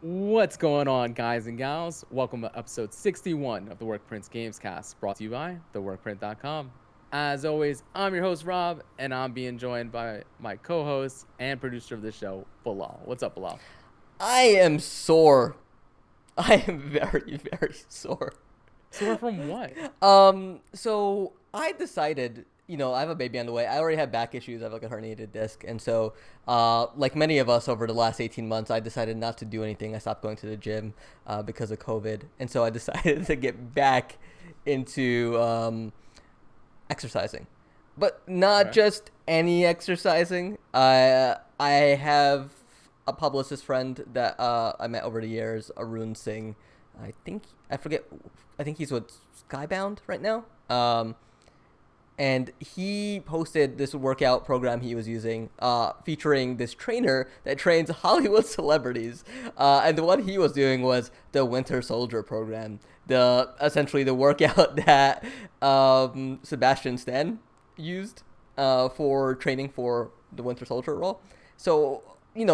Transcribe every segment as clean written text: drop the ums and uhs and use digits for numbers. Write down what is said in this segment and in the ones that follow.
What's going on, guys and gals? Welcome to episode 61 of the Workprint's Gamescast, brought to you by theworkprint.com. As always, I'm your host, Rob, and I'm being joined by my co-host and producer of the show, Bilal. What's up, Bilal? I am sore. I am very, very sore. Sore from what? So I decided, I have a baby on the way. I already have back issues. I have like a herniated disc. And so, like many of us over the last 18 months, I decided not to do anything. I stopped going to the gym because of COVID. And so I decided to get back into exercising. But not Okay. just any exercising. I have a publicist friend that I met over the years, Arun Singh. I forget. I think he's with Skybound right now. And he posted this workout program he was using, featuring this trainer that trains Hollywood celebrities. And the one he was doing was the Winter Soldier program, the essentially the workout that Sebastian Stan used for training for the Winter Soldier role. So I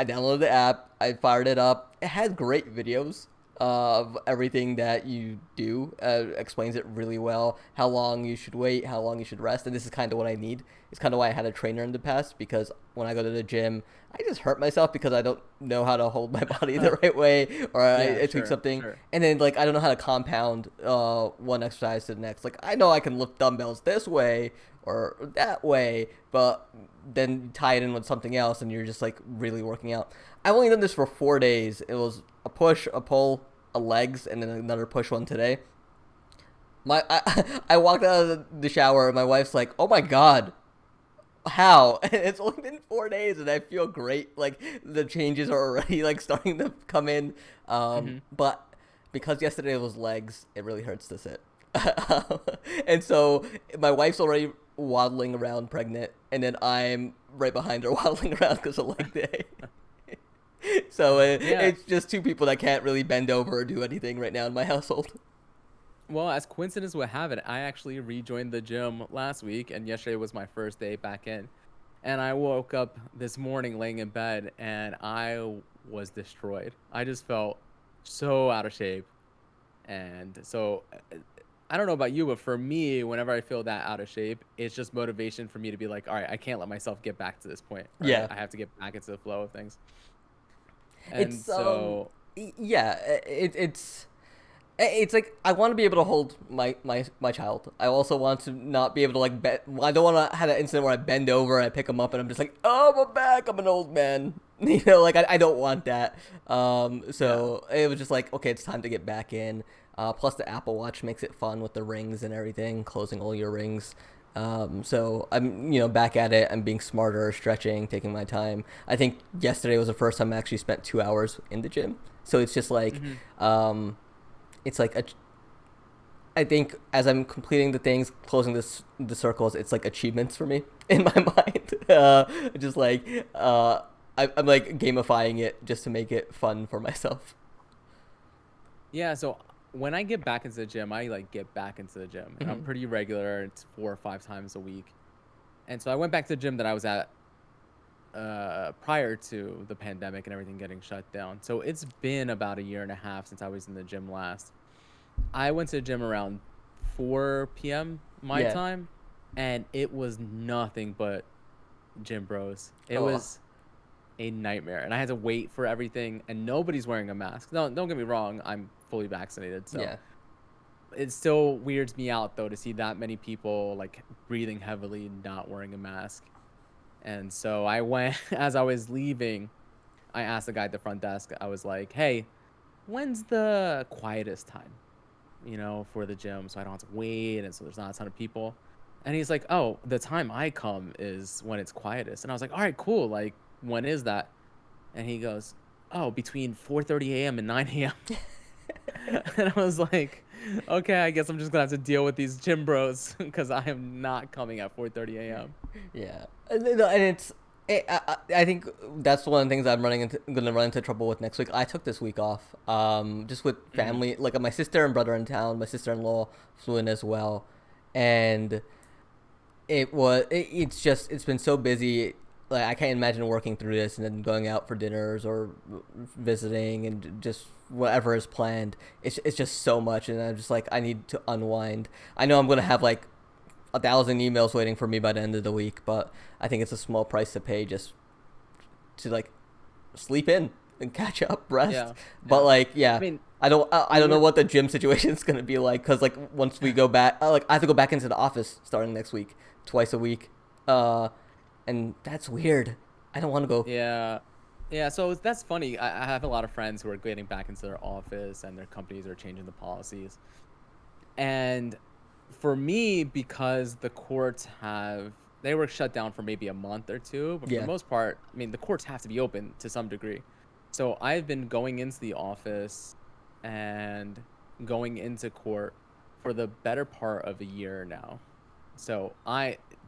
downloaded the app, I fired it up. It had great videos of everything that you do. Explains it really well. How long you should wait, how long you should rest, and this is kind of what I need. It's kind of why I had a trainer in the past, because when I go to the gym, I just hurt myself because I don't know how to hold my body the right way, or Yeah, I tweak sure, something, sure. and then like I don't know how to compound one exercise to the next. Like I know I can lift dumbbells this way or that way, but then tie it in with something else, and you're just like really working out. I've only done this for 4 days. It was a push, a pull, a legs, and then another push one today. I walked out of the shower, and my wife's like, "Oh my god, how?" And it's only been 4 days, and I feel great. Like the changes are already like starting to come in. Hmm. But because yesterday was legs, it really hurts to sit. And so my wife's already waddling around pregnant, and then I'm right behind her waddling around because of leg day. So Yeah. it's just two people that can't really bend over or do anything right now in my household. Well, as coincidence would have it, I actually rejoined the gym last week, and yesterday was my first day back in. And I woke up this morning laying in bed, and I was destroyed. I just felt so out of shape. And so I don't know about you, but for me, whenever I feel that out of shape, it's just motivation for me to be like, all right, I can't let myself get back to this point, right? Yeah, I have to get back into the flow of things. And it's so, yeah, it's like I want to be able to hold my child. I also want to not be able to like I don't want to have that incident where I bend over and I pick him up and I'm just like, oh, my back, I'm an old man. Like I don't want that. yeah. So it was just like, okay, it's time to get back in. Plus the Apple Watch makes it fun with the rings and everything, closing all your rings. So I'm back at it. I'm being smarter, stretching, taking my time. I think yesterday was the first time I actually spent 2 hours in the gym. So it's just like Hmm. it's like I think as I'm completing the things, closing the circles, it's like achievements for me in my mind. Just like I'm like gamifying it just to make it fun for myself. Yeah. So when I get back into the gym, I like get back into the gym, and I'm Hmm. pretty regular. It's 4 or 5 times a week. And so I went back to the gym that I was at prior to the pandemic and everything getting shut down. So it's been about a year and a half since I was in the gym last. I went to the gym around 4 p.m. my Yeah. time, and it was nothing but gym bros. It Oh. was a nightmare, and I had to wait for everything, and nobody's wearing a mask. No, don't get me wrong, I'm fully vaccinated, so Yeah. it still weirds me out though to see that many people like breathing heavily, not wearing a mask. And so I went as I was leaving. I asked the guy at the front desk. I was like, "Hey, when's the quietest time, for the gym, so I don't have to wait, and so there's not a ton of people?" And he's like, "Oh, the time I come is when it's quietest." And I was like, "All right, cool. Like, when is that?" And he goes, "Oh, between 4:30 a.m. and 9 a.m." And I was like, "Okay, I guess I'm just gonna have to deal with these gym bros because I am not coming at 4:30 a.m." Yeah. And I think that's one of the things gonna run into trouble with next week. I took this week off, just with Hmm. family. Like my sister and brother in town. My sister-in-law flew in as well, and it's been so busy. like I can't imagine working through this and then going out for dinners or visiting and just whatever is planned. It's just so much, and I'm just like I need to unwind. I know I'm gonna have like 1,000 emails waiting for me by the end of the week, but I think it's a small price to pay just to like sleep in and catch up, rest. Yeah, But yeah. like, I yeah, mean, I we don't know were what the gym situation is gonna be like because like once we go back, like I have to go back into the office starting next week, twice a week, uh, and that's weird. I don't want to go. Yeah. Yeah, so that's funny. I have a lot of friends who are getting back into their office and their companies are changing the policies. And for me, because the courts they were shut down for maybe a month or two, but for the Yeah, most part, I mean, the courts have to be open to some degree. So I've been going into the office and going into court for the better part of a year now. So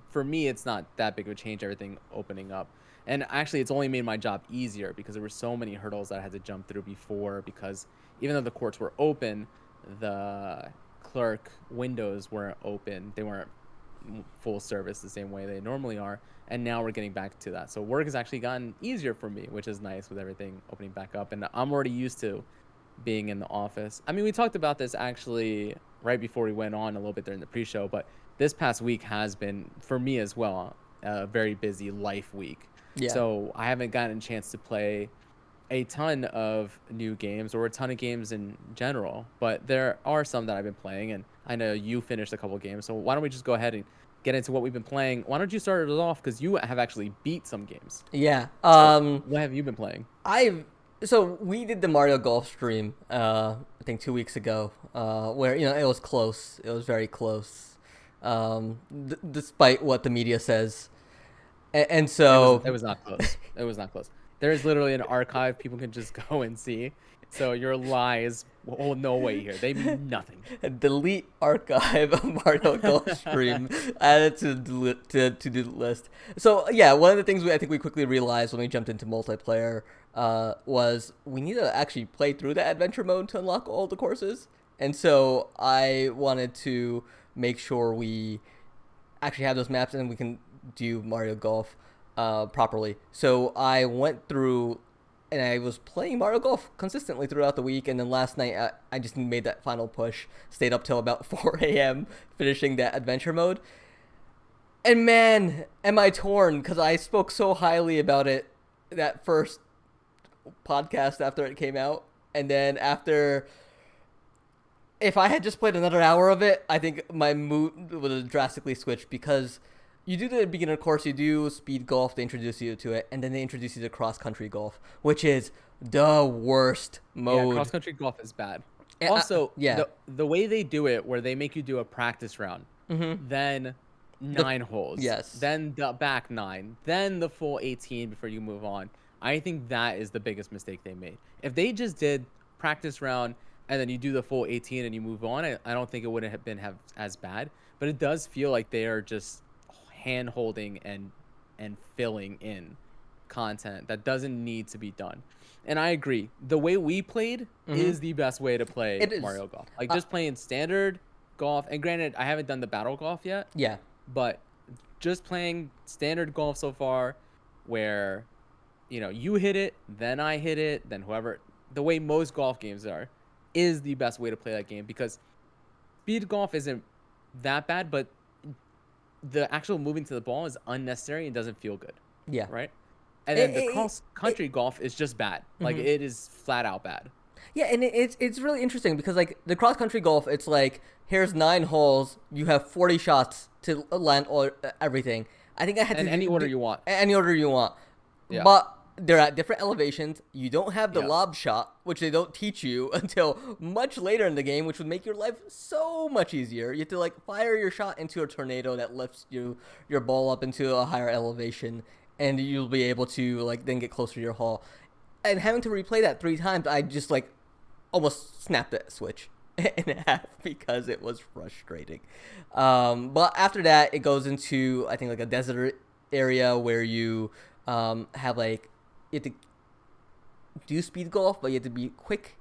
for me, it's not that big of a change, everything opening up. And actually, it's only made my job easier because there were so many hurdles that I had to jump through before. Because even though the courts were open, the clerk windows weren't open. They weren't full service the same way they normally are. And now we're getting back to that. So work has actually gotten easier for me, which is nice with everything opening back up. And I'm already used to being in the office. I mean, we talked about this actually right before we went on a little bit during the pre-show, but this past week has been for me as well a very busy life week. yeah, So I haven't gotten a chance to play a ton of new games or a ton of games in general, but there are some that I've been playing, and I know you finished a couple of games. So why don't we just go ahead and get into what we've been playing? Why don't you start it off because you have actually beat some games. yeah. So what have you been playing? I so we did the Mario Golf stream, I think 2 weeks ago, where it was close. It was very close, despite what the media says, and It was so it was not close. It was not close. There is literally an archive people can just go and see. So your lies hold no weight here. They mean nothing. delete archive of Mario Golf stream, add it to do list. So yeah, one of the things I think we quickly realized when we jumped into multiplayer was we need to actually play through the adventure mode to unlock all the courses. And so I wanted to make sure we actually have those maps and we can do Mario Golf properly. So I went through and I was playing Mario Golf consistently throughout the week. And then last night, I just made that final push, stayed up till about 4 a.m., finishing that adventure mode. And man, am I torn because I spoke so highly about it that first podcast after it came out. And then after, if I had just played another hour of it, I think my mood would have drastically switched because you do the beginner course, you do speed golf, they introduce you to it, and then they introduce you to cross country golf, which is the worst Yeah, mode. cross country golf is bad. Uh, Also, yeah. the way they do it, where they make you do a practice round, Mm-hmm. then The 9 holes, yes. then the back nine, then the full 18 before you move on. I think that is the biggest mistake they made. If they just did practice round and then you do the full 18 and you move on, I don't think it would have been as bad. But it does feel like they are just hand holding and filling in content that doesn't need to be done. And I agree. The way we played Mm-hmm. is the best way to play It is. Mario Golf. Like Uh, just playing standard golf. And granted, I haven't done the battle golf yet, yeah. but just playing standard golf so far where you hit it, then I hit it, then whoever, the way most golf games are, is the best way to play that game because speed golf isn't that bad, but the actual moving to the ball is unnecessary and doesn't feel good, Yeah. right? And It, then the it, cross it, country golf is just bad. Like mm-hmm. it is flat out bad. Yeah, and it's really interesting because like the cross country golf, it's like here's 9 holes, you have 40 shots to land all everything. I think I had And to any order you want. any order you want, Yeah. but they're at different elevations. You don't have the Yep. lob shot, which they don't teach you until much later in the game, which would make your life so much easier. You have to like fire your shot into a tornado that lifts your ball up into a higher elevation, and you'll be able to like then get closer to your hole. And having to replay that 3 times, I just like almost snapped that switch in half because it was frustrating. But after that, it goes into I think like a desert area where you have like you have to do speed golf, but you have to be quick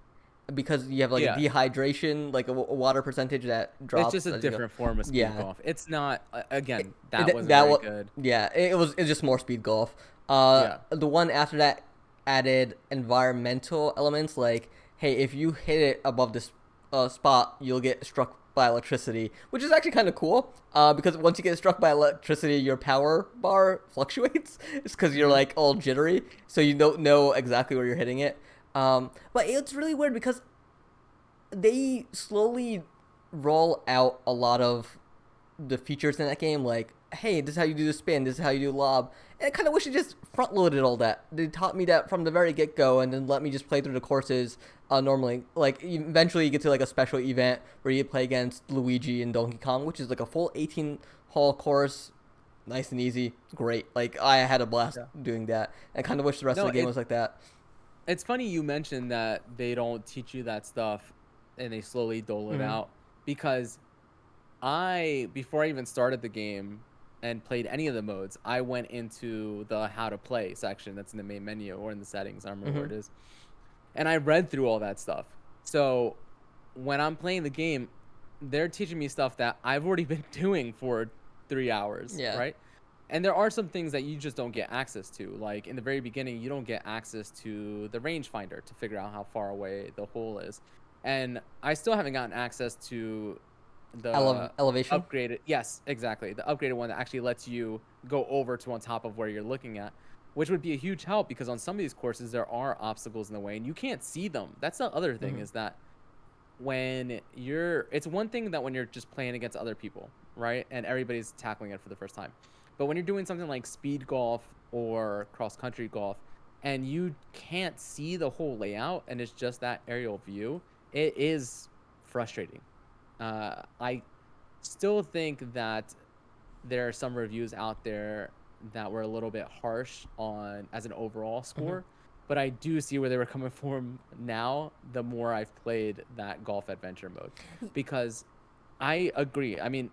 because you have like a Yeah, dehydration, like a water percentage that it's drops just a as you go. different form of speed Yeah, golf. It's not again, that it, wasn't that very what good. yeah, it was just more speed golf. Yeah. The one after that added environmental elements like, hey, if you hit it above this spot, you'll get struck by electricity, which is actually kind of cool. Because once you get struck by electricity, your power bar fluctuates. It's because you're Hmm. like all jittery, so you don't know exactly where you're hitting it. But it's really weird because they slowly roll out a lot of the features in that game, like, hey, this is how you do the spin, this is how you do lob. And I kind of wish they just front loaded all that. They taught me that from the very get go, and then let me just play through the courses normally. Like, eventually you get to like a special event where you play against Luigi and Donkey Kong, which is like a full 18-hole course, nice and easy, great. Like, I had a blast Yeah. doing that. I kind of wish the rest of No, the game was like that. it's funny you mentioned that they don't teach you that stuff and they slowly dole it Mm-hmm. out because before I even started the game and played any of the modes, I went into the how to play section that's in the main menu or in the settings. I don't remember Mm-hmm. where it is. And I read through all that stuff. So when I'm playing the game, they're teaching me stuff that I've already been doing for 3 hours, Yeah. right? And there are some things that you just don't get access to. Like in the very beginning, you don't get access to the rangefinder to figure out how far away the hole is. And I still haven't gotten access to the Elevation. upgraded, yes, exactly, the upgraded one that actually lets you go over to on top of where you're looking at, which would be a huge help because on some of these courses there are obstacles in the way and you can't see them. That's the other thing Mm-hmm. is that it's one thing that when you're just playing against other people, right, and everybody's tackling it for the first time, but when you're doing something like speed golf or cross country golf and you can't see the whole layout and it's just that aerial view, it is frustrating. I still think that there are some reviews out there that were a little bit harsh on as an overall Mm-hmm. score, but I do see where they were coming from now the more I've played that golf adventure mode because I agree. I mean,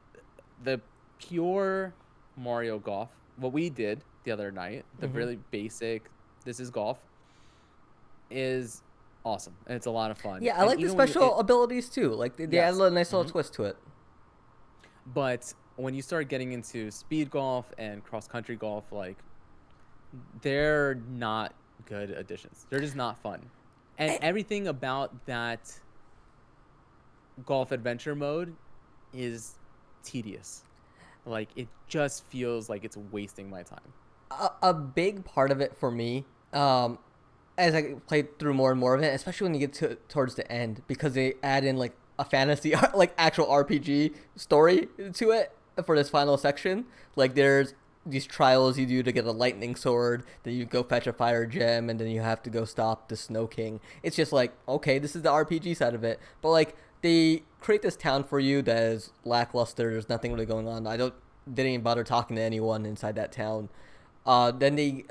the pure Mario Golf, what we did the other night, the Mm-hmm. really basic this is golf is awesome. And it's a lot of fun. Yeah, I And like the even when you special abilities too. Like they added yes. a nice little Hmm. twist to it. But when you start getting into speed golf and cross country golf, like they're not good additions. They're just not fun. And Eh, everything about that golf adventure mode is tedious. Like it just feels like it's wasting my time. a big part of it for me, as I played through more and more of it, especially when you get towards the end, because they add in like a fantasy, like actual RPG story to it for this final section. Like there's these trials you do to get a lightning sword, then you go fetch a fire gem, and then you have to go stop the Snow King. It's just like, okay, this is the RPG side of it, but like they create this town for you that is lackluster. There's nothing really going on. I don't didn't even bother talking to anyone inside that town. Then you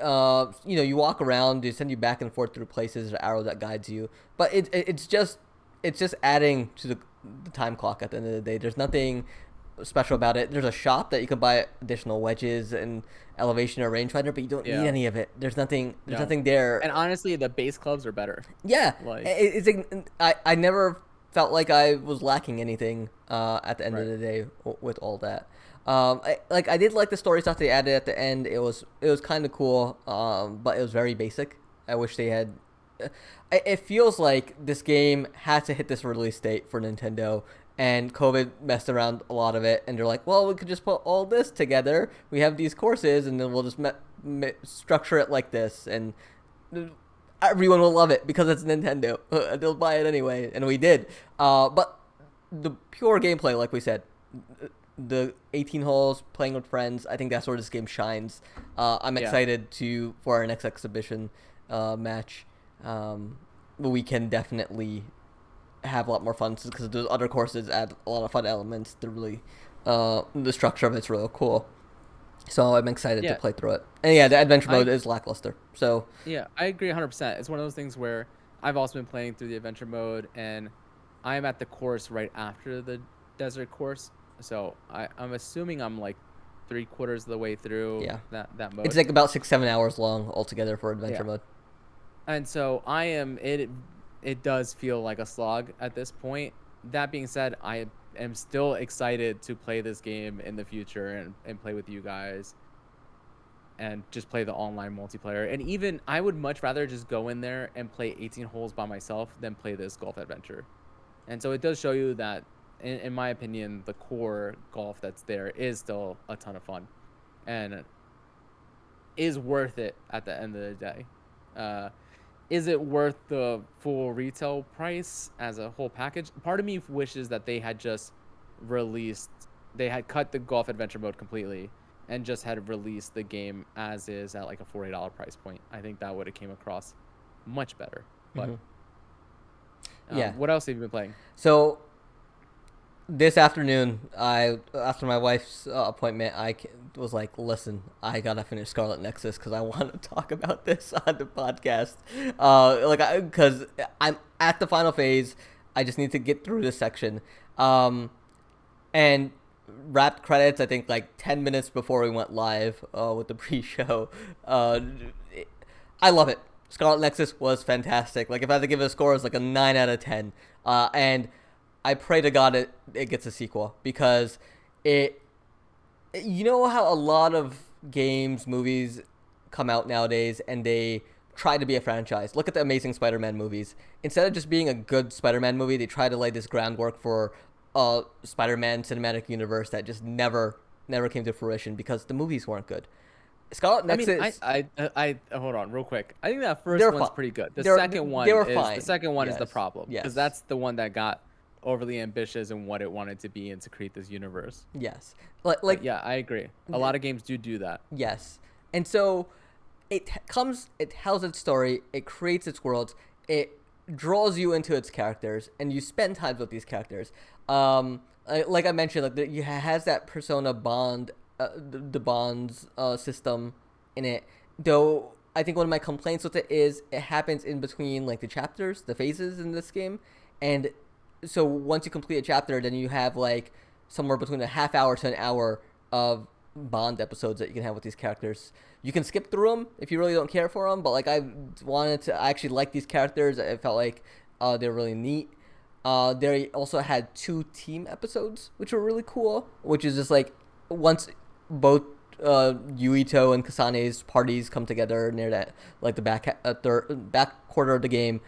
walk around. They send you back and forth through places. There's an arrow that guides you, but it's just adding to the time clock at the end of the day. There's nothing special about it. There's a shop that you can buy additional wedges and elevation or rangefinder, but you don't need Yeah. any of it. There's nothing. There's No. nothing there. And honestly, the base clubs are better. Yeah, Like, it's like, I never felt like I was lacking anything at the end of right. the day with all that. I did like the story stuff they added at the end. It was kind of cool, but it was very basic. I wish they had. It feels like this game had to hit this release date for Nintendo, and COVID messed around a lot of it. And they're like, well, we could just put all this together. We have these courses, and then we'll just structure it like this, and everyone will love it because it's Nintendo. They'll buy it anyway, and we did. But the pure gameplay, like we said, the 18 holes, playing with friends, I think that's where this game shines. I'm Yeah. excited for our next exhibition match. We can definitely have a lot more fun because those other courses add a lot of fun elements. They're really, the structure of it's really cool. So I'm excited to Yeah. play through it. And yeah, the adventure mode I is lackluster. So Yeah, I agree 100%. It's one of those things where I've also been playing through the adventure mode and I'm at the course right after the desert course. So I'm assuming I'm like 3/4 of the way through yeah, that it's mode. like about 6-7 hours long altogether for adventure Yeah. mode. And so I am it it does feel like a slog at this point. That being said, I am still excited to play this game in the future and play with you guys and just play the online multiplayer. And even I would much rather just go in there and play 18 holes by myself than play this golf adventure. And so it does show you that, in my opinion, the core golf that's there is still a ton of fun and is worth it at the end of the day. Uh, is it worth the full retail price as a whole package? Part of me wishes that they had just released, they had cut the golf adventure mode completely and just had released the game as is at like a $40 price point. I think that would have came across much better. But Mm-hmm. Yeah. what else have you been playing? So this afternoon, after my wife's appointment, was like, "Listen, I gotta finish Scarlet Nexus because I want to talk about this on the podcast." Because I'm at the final phase, I just need to get through this section. And wrapped credits, I think, like 10 minutes before we went live with the pre-show. I love it. Scarlet Nexus was fantastic. Like, if I had to give it a score, it's like a 9 out of 10. And I pray to God it gets a sequel because it. You know how a lot of games, movies come out nowadays and they try to be a franchise. Look at the Amazing Spider-Man movies. Instead of just being a good Spider-Man movie, they try to lay this groundwork for a Spider-Man cinematic universe that just never came to fruition because the movies weren't good. Scarlet Nexus. I hold on real quick. I think that first They're one's fine. pretty good. They were fine. The second one is the Yes. problem because Yes. that's the one that got overly ambitious in what it wanted to be and to create this universe. Yes. But yeah, I agree. A lot of games do that. Yes. And so it tells its story, it creates its worlds, it draws you into its characters, and you spend time with these characters. Like I mentioned, like it has that persona bond, the bonds system in it. Though I think one of my complaints with it is it happens in between like the chapters, the phases in this game, and so once you complete a chapter, then you have like somewhere between a half hour to an hour of bond episodes that you can have with these characters. You can skip through them if you really don't care for them, but like I actually like these characters. I felt like they're really neat. They also had 2 team episodes, which were really cool. Which is just like once both Yuito and Kasane's parties come together near that like the back quarter of the game.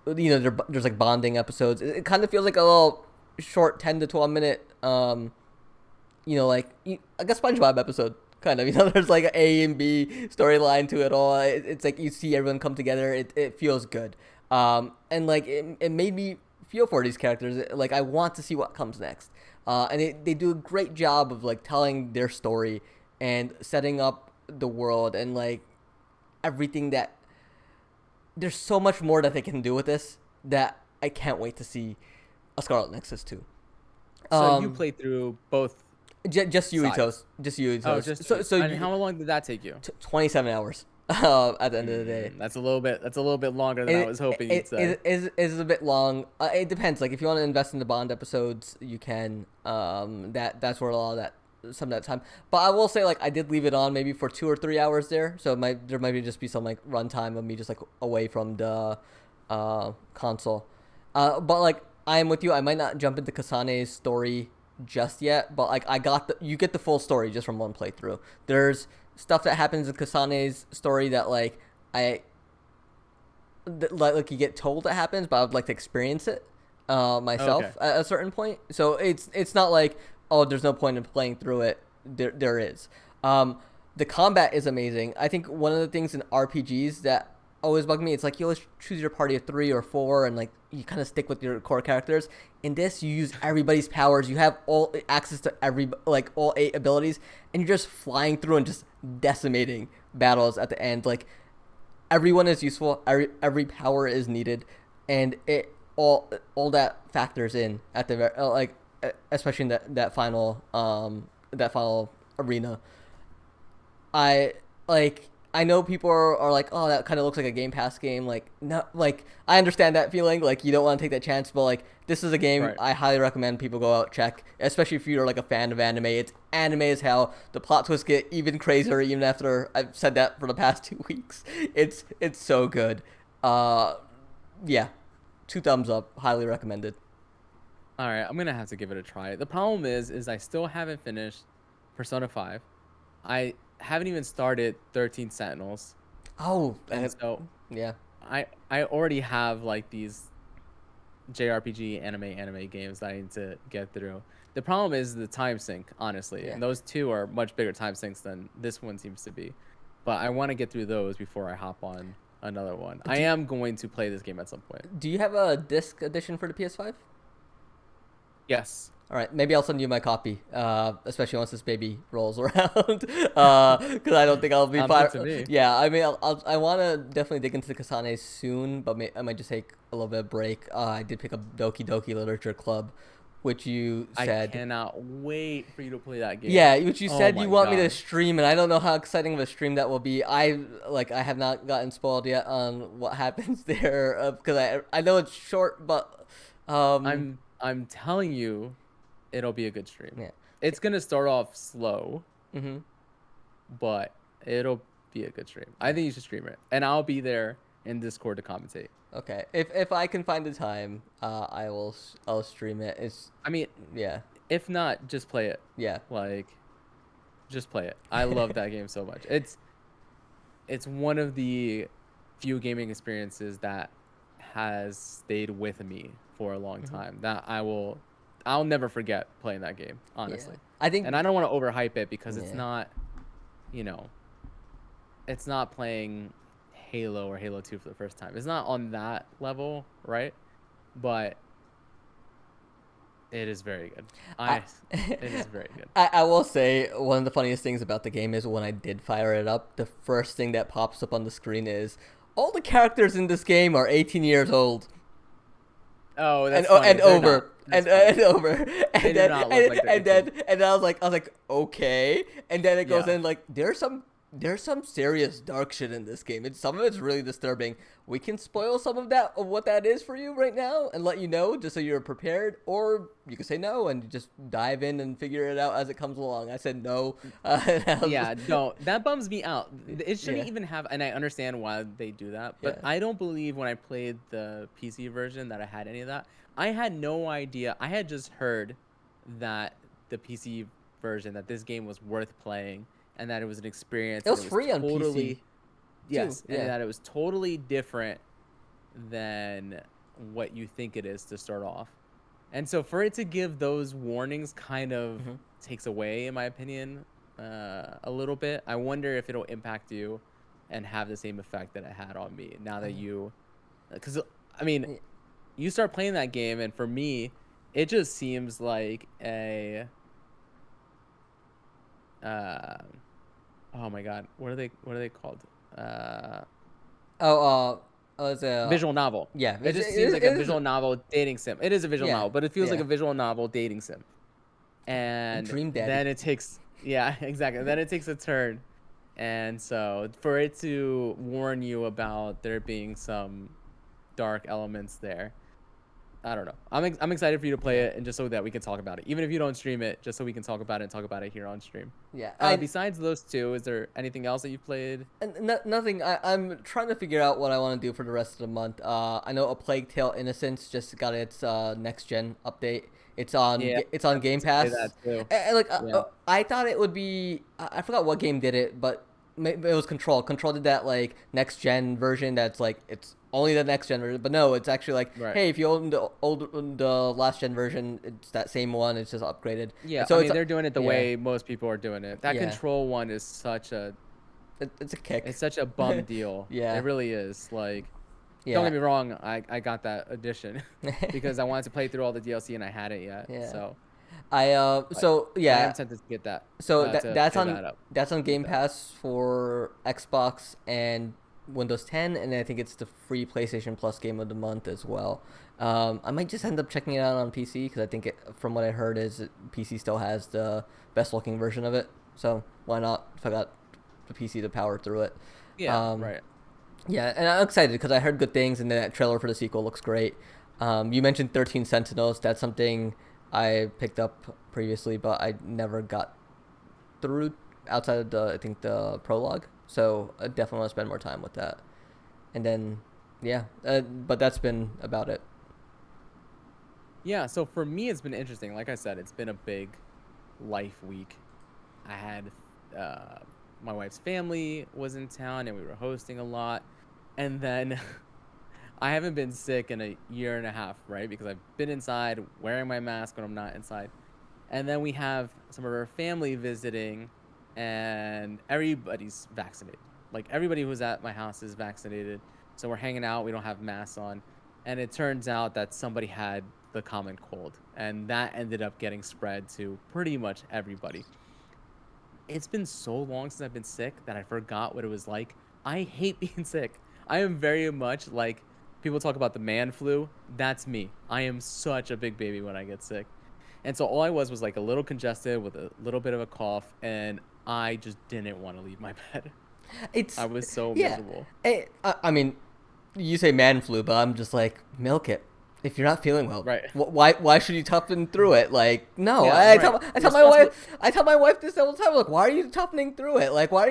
There's like bonding episodes. It kind of feels like a little short 10 to 12 minute like a SpongeBob episode kind of. There's like an A and B storyline to it all. It's like you see everyone come together. It feels good. And like it made me feel for these characters. Like I want to see what comes next. And they do a great job of like telling their story and setting up the world and like everything that there's so much more that they can do with this that I can't wait to see a Scarlet Nexus 2. So you played through both. Just Yuito's. Sides. Just Yuito's. Oh, just so and how long did that take you? 27 hours at the end of the day. That's a little bit longer than I was hoping you'd say. It is a bit long. It depends. Like if you want to invest in the Bond episodes, you can. That's where a lot of that some of that time. But I will say like I did leave it on maybe for 2 or 3 hours there. So there might just be some like runtime of me just like away from the console. But like I am with you. I might not jump into Kasane's story just yet, but like you get the full story just from one playthrough. There's stuff that happens in Kasane's story that like like you get told it happens, but I would like to experience it myself at a certain point. So it's not like, oh, there's no point in playing through it. There is. The combat is amazing. I think one of the things in RPGs that always bug me, it's like you always choose your party of 3 or 4 and like you kind of stick with your core characters. In this, you use everybody's powers. You have all access to all 8 abilities, and you're just flying through and just decimating battles at the end. Like everyone is useful. Every power is needed, and it all that factors in at the especially in that final arena. I know people are like, oh, that kind of looks like a Game Pass game. Like, no, like I understand that feeling. Like, you don't want to take that chance, but like this is a game I highly recommend people go out check, especially if you're like a fan of anime. It's anime as hell. The plot twists get even crazier even after I've said that for the past 2 weeks. It's so good. Uh, yeah, 2 thumbs up. Highly recommended. All right, I'm gonna have to give it a try. The problem is I still haven't finished Persona 5. I haven't even started 13 Sentinels, Oh, and so yeah. I already have like these JRPG anime games that I need to get through. The problem is the time sink, honestly, Yeah. and those two are much bigger time sinks than this one seems to be. But I want to get through those before I hop on another one. I Do am going to play this game at some point. Do you have a disc edition for the PS5? Yes, All right, maybe I'll send you my copy, especially once this baby rolls around, because I don't think I'll be sounds good fire. to me. Yeah, I mean, I want to definitely dig into the Kasane soon, but I might just take a little bit of break. I did pick up Doki Doki Literature Club, which you I said, cannot wait for you to play that game. yeah, which you Oh said you my want me to god. stream, and I don't know how exciting of a stream that will be. I have not gotten spoiled yet on what happens there, because I know it's short, but I'm telling you, it'll be a good stream. yeah. It's gonna start off slow, Mm-hmm. but it'll be a good stream. I Yeah. think you should stream it, and I'll be there in Discord to commentate. Okay. If I can find the time, I'll stream it. It's I mean, yeah. if not, just play it. Yeah. Like, just play it. I love that game so much. It's one of the few gaming experiences that has stayed with me for a long Hmm. time. That I'll never forget playing that game, Yeah. honestly. I think And I don't want to overhype it because it's yeah. not, you know, it's not playing Halo or Halo 2 for the first time. It's not on that level, right? But it is very good. I, It is very good. I will say one of the funniest things about the game is when I did fire it up, the first thing that pops up on the screen is all the characters in this game are 18 years old. Oh, and that's funny. and They're not. over That's funny. and over They and do then not look like they're 18. I was like okay, and then it goes Yeah. in like there's some serious dark shit in this game, and some of it's really disturbing. We can spoil some of what that is for you right now and let you know just so you're prepared, or you can say no and just dive in and figure it out as it comes along. I said no. And I was Yeah, no, that bums me out. It shouldn't yeah, even have, and I understand why they do that, but yeah. I don't believe when I played the PC version that I had any of that. I had no idea. I had just heard that the PC version, that this game was worth playing and that it was an experience It and was it was free on PC totally, too. yes, and Yeah. that it was totally different than what you think it is to start off. And so for it to give those warnings kind of Hmm. takes away, in my opinion, a little bit. I wonder if it'll impact you and have the same effect that it had on me now that you, because I mean, you start playing that game, and for me, it just seems like a, uh, oh my God, what are they called? Uh, Oh, it's a Visual novel. yeah. It just seems like It a is visual novel dating sim. It is a visual yeah, novel, but it feels like yeah. a visual novel dating sim. And And Dream Daddy. then it takes, yeah, exactly. Then it takes a turn. And so for it to warn you about there being some dark elements there, I don't know. I'm excited for you to play Yeah, it, and just so that we can talk about it, even if you don't stream it, just so we can talk about it and talk about it here on stream. yeah. Besides those two, is there anything else that you've played? Nothing. I'm trying to figure out what I want to do for the rest of the month. I know A Plague Tale: Innocence just got its next gen update. Yeah, It's on I Game was gonna say Pass. that too. Like Yeah, I thought it would be. I forgot what game did it, but it was Control. Control did that like next gen version. That's like it's only the next gen version, but no, it's actually like, right. hey, if you own the last gen version, it's that same one. It's just upgraded. Yeah, And I so mean they're doing it the yeah, way most people are doing it. That yeah, control one is such a it's a kick. it's such a bum deal. Yeah, It really is. Like, don't yeah. get me wrong, I got that edition because I wanted to play through all the DLC and I hadn't yet. Yeah. So, but So I am yeah, tempted to get that so to play that up. that's on Get Game that. Pass for Xbox and Windows 10, and I think it's the free PlayStation Plus game of the month as well. I might just end up checking it out on PC because I think from what I heard is PC still has the best looking version of it. So why not? If I got the PC to power through it. Yeah, Um, right. yeah, and I'm excited because I heard good things, and that trailer for the sequel looks great. You mentioned 13 Sentinels. That's something I picked up previously, but I never got through outside of I think the prologue. So I definitely want to spend more time with that. And then Yeah, but that's been about it. Yeah, so for me, it's been interesting. Like I said, it's been a big life week. I had uh, my wife's family was in town and we were hosting a lot. And then I haven't been sick in a year and a half, right? Because I've been inside wearing my mask when I'm not inside. And then we have some of our family visiting, and everybody's vaccinated. Like everybody who's at my house is vaccinated. So we're hanging out, we don't have masks on. And it turns out that somebody had the common cold, and that ended up getting spread to pretty much everybody. It's been so long since I've been sick that I forgot what it was like. I hate being sick. I am very much like people talk about the man flu. That's me. I am such a big baby when I get sick. And so all I was like a little congested with a little bit of a cough, and I just didn't want to leave my bed. I It's was so yeah. miserable. I mean, you say man flu, but I'm just like, milk it. If you're not feeling well, Right. why should you toughen through it? Like, no, Yeah, right. I You're tell my supposed to. wife this all the time. Like, why are you toughening through it? Like, why are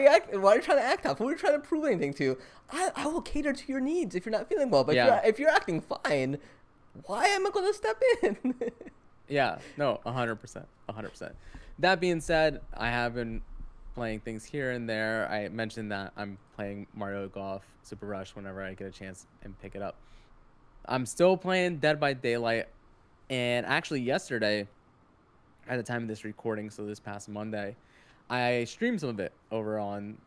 you trying to act tough? Who are you trying to prove anything to? I will cater to your needs if you're not feeling well. But Yeah. if you're acting fine, why am I going to step in? Yeah. No, 100%. 100%. That being said, I have been playing things here and there. I mentioned that I'm playing Mario Golf Super Rush whenever I get a chance and pick it up. I'm still playing Dead by Daylight. And actually, yesterday, at the time of this recording, so this past Monday, I streamed some of it over on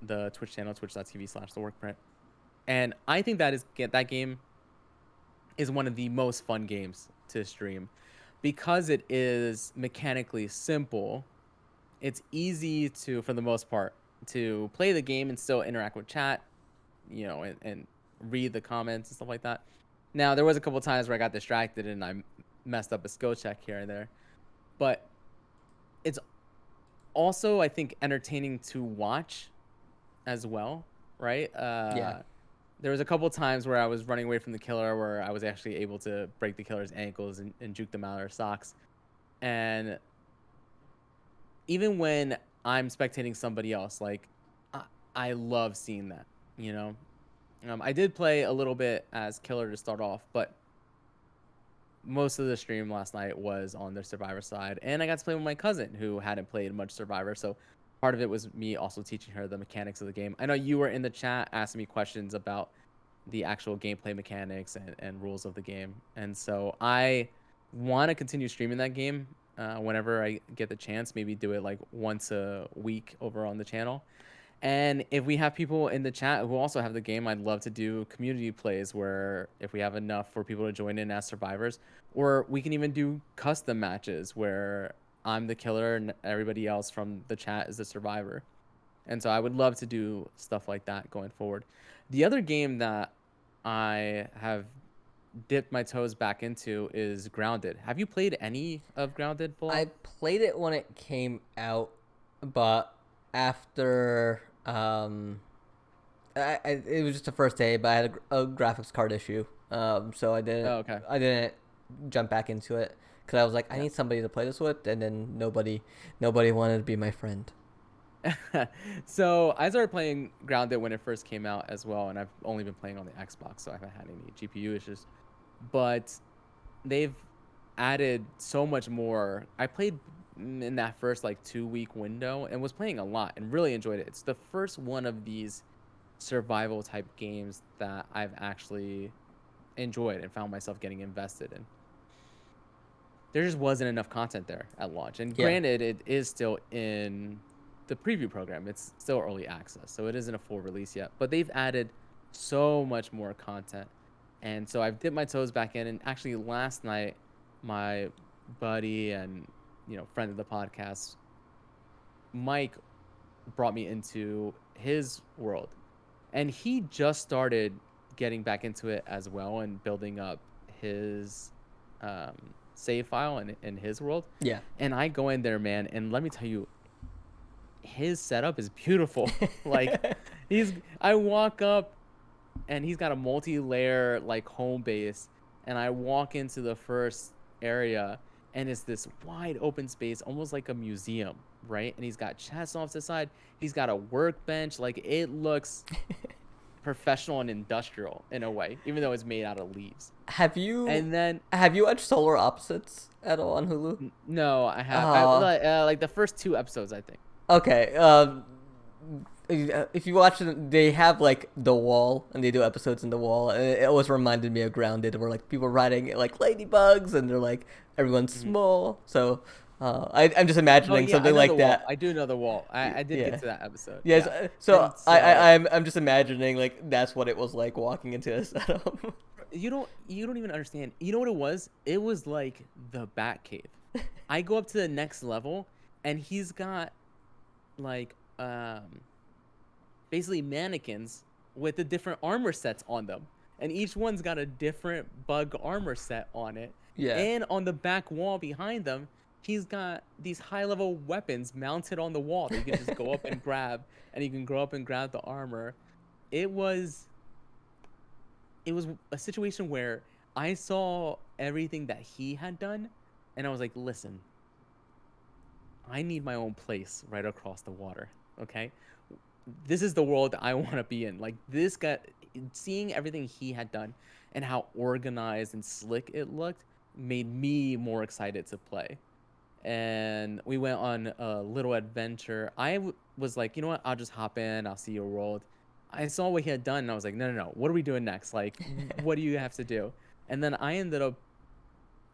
the Twitch channel, twitch.tv/theworkprint. And I think that game is one of the most fun games to stream because it is mechanically simple. It's easy to, for the most part, to play the game and still interact with chat, and read the comments and stuff like that. Now, there was a couple times where I got distracted and I messed up a skill check here and there, but it's also, I think, entertaining to watch as well, right? Yeah. There was a couple times where I was running away from the killer where I was actually able to break the killer's ankles and juke them out of their socks. And even when I'm spectating somebody else, like I, I love seeing that, you know. I did play a little bit as killer to start off, but most of the stream last night was on the Survivor side, and I got to play with my cousin who hadn't played much Survivor, so part of it was me also teaching her the mechanics of the game. I know you were in the chat asking me questions about the actual gameplay mechanics and rules of the game, and so I want to continue streaming that game whenever I get the chance. Maybe do it like once a week over on the channel. And if we have people in the chat who also have the game, I'd love to do community plays where if we have enough for people to join in as survivors, or we can even do custom matches where I'm the killer and everybody else from the chat is the survivor. And so I would love to do stuff like that going forward. The other game that I have dipped my toes back into is Grounded. Have you played any of Grounded, I Bilal? played it when it came out, but after it was just the first day, but I had a graphics card issue, so Oh, okay. I didn't jump back into it because I was like, I Yeah. need somebody to play this with, and then nobody wanted to be my friend. So I started playing Grounded when it first came out as well, and I've only been playing on the Xbox, so I haven't had any GPU issues. But they've added so much more. I played in that first like 2 week window and was playing a lot and really enjoyed it. It's the first one of these survival type games that I've actually enjoyed and found myself getting invested in. There just wasn't enough content there at launch. And Yeah, granted, it is still in the preview program. It's still early access, so it isn't a full release yet. But they've added so much more content. And so I've dipped my toes back in. And actually, last night, my buddy and friend of the podcast, Mike, brought me into his world, and he just started getting back into it as well and building up his save file in his world. yeah. And I go in there, man, and let me tell you, his setup is beautiful. Like I walk up and he's got a multi-layer like home base, and I walk into the first area and it's this wide open space, almost like a museum, right? And he's got chests off to the side. He's got a workbench. Like it looks professional and industrial in a way, even though it's made out of leaves. Have you And then have you watched Solar Opposites at all on Hulu? no, I have Uh, like the first two episodes, I think. okay. If you watch it, they have like The Wall, and they do episodes in The Wall. And it always reminded me of Grounded, where like people riding like ladybugs, and they're like everyone's Hmm. small. So I'm just Oh imagining yeah, I something know the like wall. that. I do know the wall. I did get Yeah. to that episode. Yes. Yeah. So And so I'm just imagining like that's what it was like walking into a setup. you don't even understand. You know what it was? It was like the Bat Cave. I go up to the next level, and he's got like basically mannequins with the different armor sets on them. And each one's got a different bug armor set on it. Yeah. And on the back wall behind them, he's got these high level weapons mounted on the wall that you can just go up and grab, and you can go up and grab the armor. It was it was a situation where I saw everything that he had done, and I was like, listen, I need my own place right across the water. Okay. This is the world that I want to be in. Like this guy, seeing everything he had done and how organized and slick it looked made me more excited to play. And we went on a little adventure. Was like, you know what? I'll just hop in. I'll see your world. I saw what he had done, and I was like, no, no, no. What are we doing next? Like, what do you have to do? And then I ended up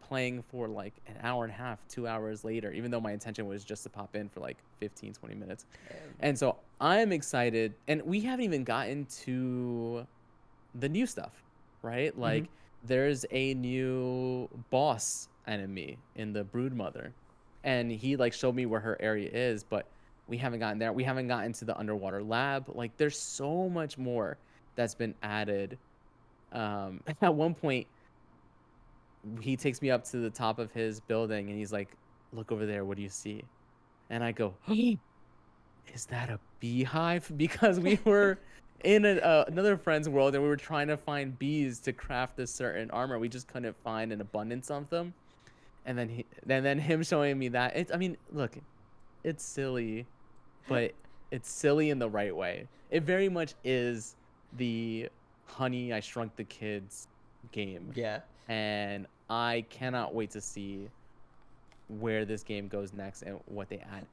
playing for like an hour and a half, 2 hours later, even though my intention was just to pop in for like 15, 20 minutes. And so I'm excited. And we haven't even gotten to the new stuff, right? Mm-hmm. Like there's a new boss enemy in the Broodmother. And he like showed me where her area is, but we haven't gotten there. We haven't gotten to the underwater lab. Like there's so much more that's been added. At one point, he takes me up to the top of his building and he's like, look over there, what do you see? And I go, is that a beehive? Because we were in another friend's world and we were trying to find bees to craft this certain armor. We just couldn't find an abundance of them. And then him showing me that, I mean, look, it's silly, but it's silly in the right way. It very much is the Honey I Shrunk the Kids game, Yeah. and I cannot wait to see where this game goes next and what they add.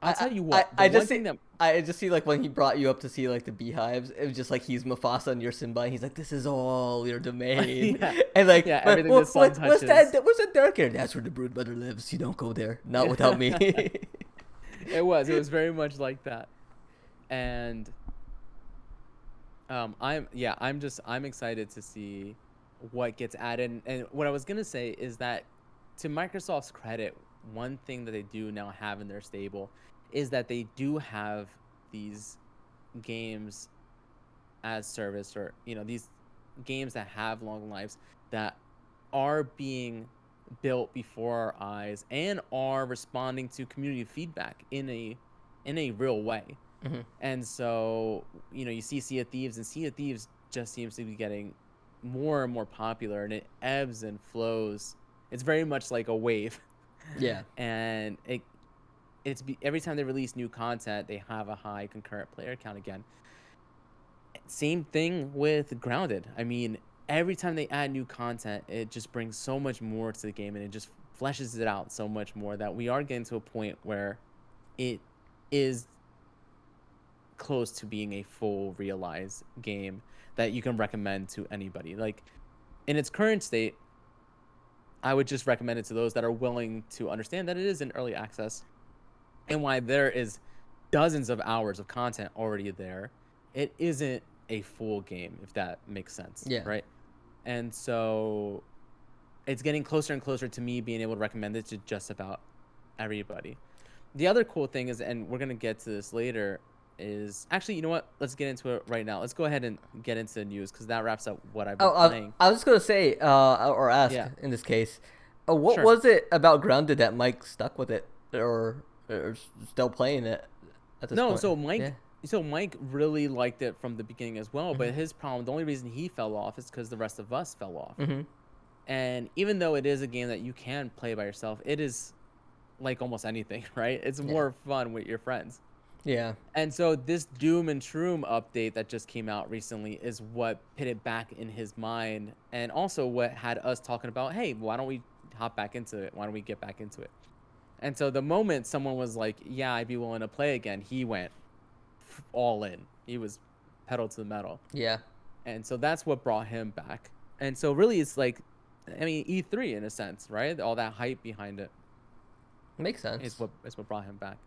I'll tell you what, the I one just thing see that I just see like when he brought you up to see like the beehives, it was just like he's Mufasa and you're Simba. And he's like, "This is all your domain," yeah, and like, yeah, everything the sun what's that? touches. What's that dark area? That's where the Broodmother lives. You don't go there. Not without me. It was very much like that. And I'm excited to see what gets added. And what I was gonna say is that, to Microsoft's credit, one thing that they do now have in their stable is that they do have these games as service, or these games that have long lives that are being built before our eyes and are responding to community feedback in a real way. Hmm. And so, you see Sea of Thieves, and Sea of Thieves just seems to be getting more and more popular, and it ebbs and flows. It's very much like a wave. Yeah. And every time they release new content, they have a high concurrent player count again. Same thing with Grounded. I mean, every time they add new content, it just brings so much more to the game, and it just fleshes it out so much more that we are getting to a point where it is close to being a full realized game that you can recommend to anybody. Like in its current state, I would just recommend it to those that are willing to understand that it is in early access, and why there is dozens of hours of content already there. It isn't a full game, if that makes sense, Yeah. right? And so it's getting closer and closer to me being able to recommend it to just about everybody. The other cool thing is, and we're gonna get to this later, is actually, you know what? Let's get into it right now. Let's go ahead and get into the news, because that wraps up what I've been Oh, playing. I was just gonna say, or ask Yeah, in this case, what sure. was it about Grounded that Mike stuck with it, or still playing it at this No, point? so Yeah. Mike really liked it from the beginning as well. Hmm. But his problem, the only reason he fell off, is because the rest of us fell off. Hmm. And even though it is a game that you can play by yourself, it is like almost anything, right? It's Yeah. more fun with your friends. Yeah. And so this Doom and Shroom update that just came out recently is what put it back in his mind, and also what had us talking about, hey, why don't we hop back into it? Why don't we get back into it? And so the moment someone was like, yeah, I'd be willing to play again, he went all in. He was pedal to the metal. Yeah. And so that's what brought him back. And so really it's like, I mean, E3 in a sense, right? All that hype behind it Makes sense. is what brought him back.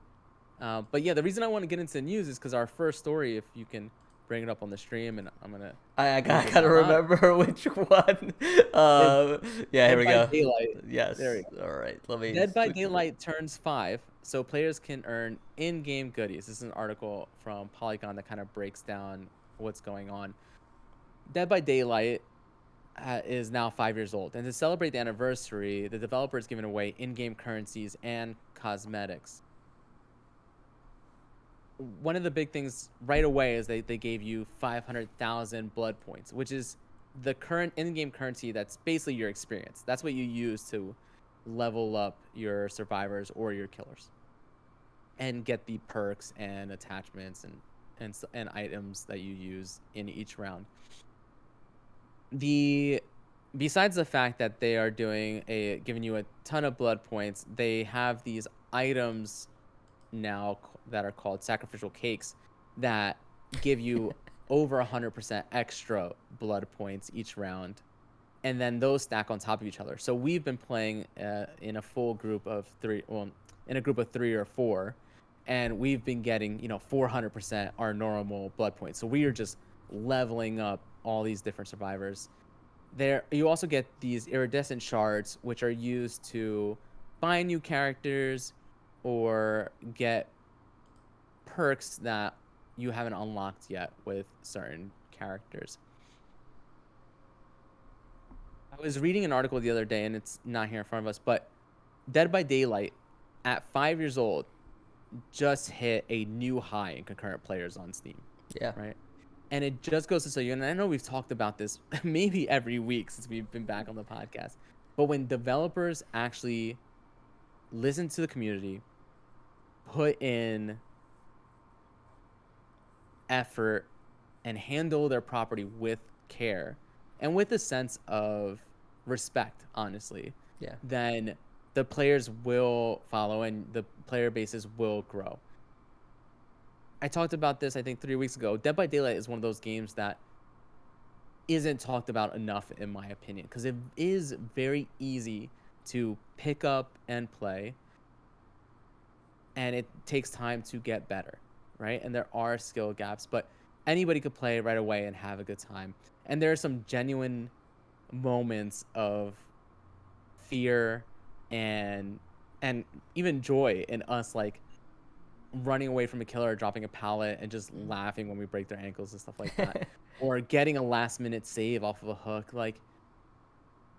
But yeah, the reason I want to get into news is because our first story, if you can bring it up on the stream, and I'm gonna I read gotta, this gotta out loud. remember which one. It's Yeah, here Dead we by go. Daylight. There we Yes. go. All right. Let me Dead by switch over. Daylight turns 5, so players can earn in-game goodies. This is an article from Polygon that kind of breaks down what's going on. Dead by Daylight is now 5 years old, and to celebrate the anniversary, the developer is giving away in-game currencies and cosmetics. One of the big things right away is they gave you 500,000 blood points, which is the current in-game currency that's basically your experience. That's what you use to level up your survivors or your killers and get the perks and attachments and items that you use in each round. The Besides the fact that they are giving you a ton of blood points, they have these items now that are called sacrificial cakes that give you over 100% extra blood points each round, and then those stack on top of each other. So we've been playing in a full group of three, well, in a group of 3 or 4, and we've been getting 400% our normal blood points. So we are just leveling up all these different survivors. There, you also get these iridescent shards, which are used to find new characters or get perks that you haven't unlocked yet with certain characters. I was reading an article the other day, and it's not here in front of us, but Dead by Daylight at 5 years old just hit a new high in concurrent players on Steam, Yeah. right? And it just goes to show you, and I know we've talked about this maybe every week since we've been back on the podcast, but when developers actually listen to the community, put in effort, and handle their property with care and with a sense of respect, honestly, Yeah. then the players will follow and the player bases will grow. I talked about this, I think, 3 weeks ago. Dead by Daylight is one of those games that isn't talked about enough, in my opinion, because it is very easy to pick up and play, and it takes time to get better, right? And there are skill gaps, but anybody could play right away and have a good time. And there are some genuine moments of fear and and even joy in us, like running away from a killer, dropping a pallet, and just laughing when we break their ankles and stuff like that, or getting a last minute save off of a hook. Like,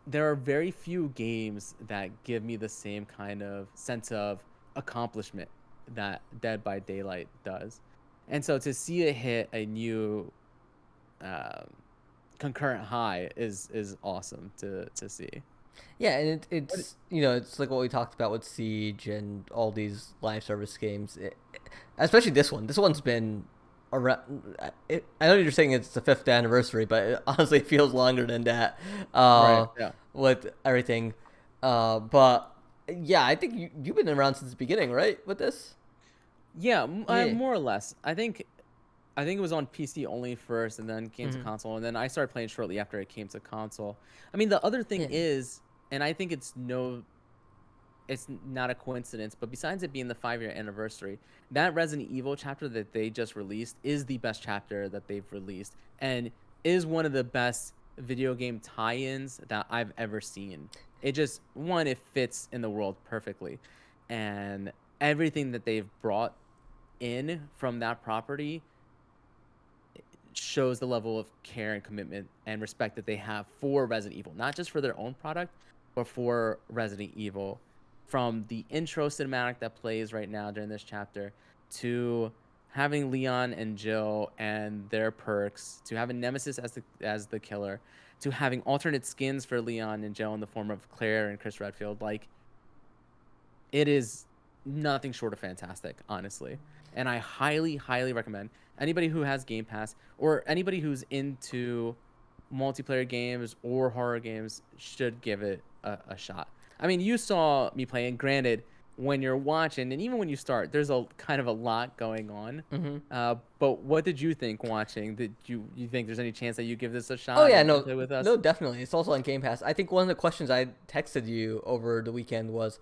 there are very few games that give me the same kind of sense of accomplishment that Dead by Daylight does. And so to see it hit a new um, concurrent high is awesome to see. Yeah, and What? it's it's like what we talked about with Siege and all these live service games, especially this one. This one's been around. I know you're saying it's the 5th anniversary, but it honestly feels longer than that. Right. Uh, Yeah. with everything, but yeah, I think you've been around since the beginning, right? With this, Yeah. yeah. More or less. I think it was on PC only first, and then came to Hmm. console, and then I started playing shortly after it came to console. I mean, the other thing Yeah. is, and I think it's not a coincidence, but besides it being the 5 year anniversary, that Resident Evil chapter that they just released is the best chapter that they've released, and is one of the best video game tie-ins that I've ever seen. It just, one, it fits in the world perfectly, and everything that they've brought in from that property shows the level of care and commitment and respect that they have for Resident Evil, not just for their own product, but for Resident Evil. From the intro cinematic that plays right now during this chapter, to having Leon and Jill and their perks, to having Nemesis as the killer, to having alternate skins for Leon and Jill in the form of Claire and Chris Redfield, like, it is nothing short of fantastic, honestly. And I highly, highly recommend anybody who has Game Pass or anybody who's into multiplayer games or horror games should give it a shot. I mean, you saw me playing. Granted, when you're watching, and even when you start, there's a kind of a lot going on. Mm-hmm. But what did you think watching? Did you think there's any chance that you give this a Oh shot yeah, and no, play with us? no, definitely. It's also on Game Pass. I think one of the questions I texted you over the weekend was,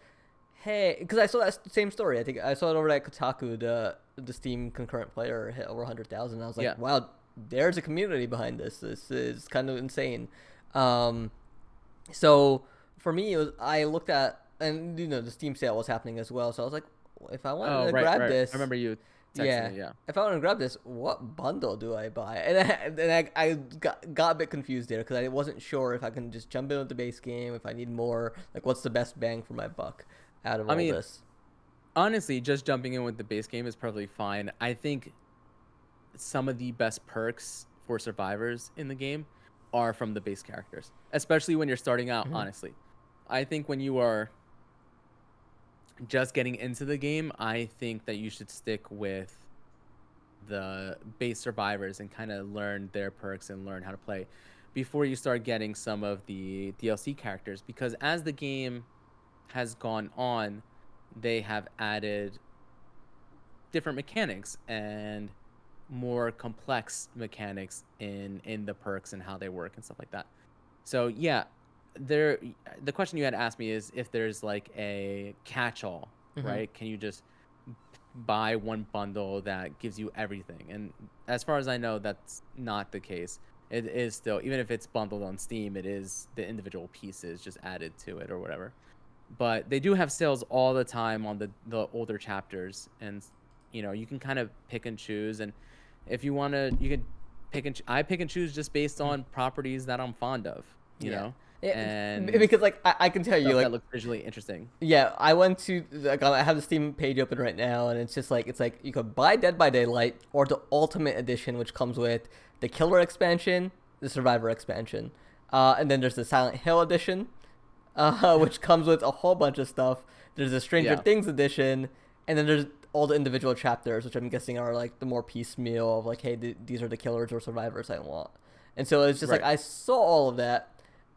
"Hey," because I saw that same story. I think I saw it over at Kotaku. The Steam concurrent player hit over 100,000. I was like, Yeah. "Wow, there's a community behind this. This is kind of insane." Um, so for me, I looked at, and the Steam sale was happening as well. So I was like, if I wanted Oh, to right, grab right. I this, remember you texting yeah. me. Yeah. If I want to grab this, what bundle do I buy? And I got a bit confused there because I wasn't sure if I can just jump in with the base game, if I need more, like what's the best bang for my buck out of I all mean, this. honestly, just jumping in with the base game is perfectly fine. I think some of the best perks for survivors in the game are from the base characters, especially when you're starting out, Hmm. honestly. I think when you are just getting into the game, I think that you should stick with the base survivors and kind of learn their perks and learn how to play before you start getting some of the DLC characters, because as the game has gone on, they have added different mechanics and more complex mechanics in the perks and how they work and stuff like that. So yeah, there the question you had asked me is if there's like a catch-all, Hmm. right? Can you just buy one bundle that gives you everything? And as far as I know, that's not the case. It is still, even if it's bundled on Steam, it is the individual pieces just added to it or whatever. But they do have sales all the time on the older chapters, and you can kind of pick and choose. And if you want to, you can I pick and choose just based Hmm. on properties that I'm fond of, Yeah. Yeah, and because like I can tell you stuff that like looks visually interesting. yeah, I went to like I have the Steam page open right now, and it's like you could buy Dead by Daylight or the Ultimate Edition, which comes with the Killer expansion, the Survivor expansion, and then there's the Silent Hill edition, which comes with a whole bunch of stuff. There's the Stranger Yeah, Things edition, and then there's all the individual chapters, which I'm guessing are like the more piecemeal of like, hey, these are the killers or survivors I want. And so it's just like right. I saw all of that,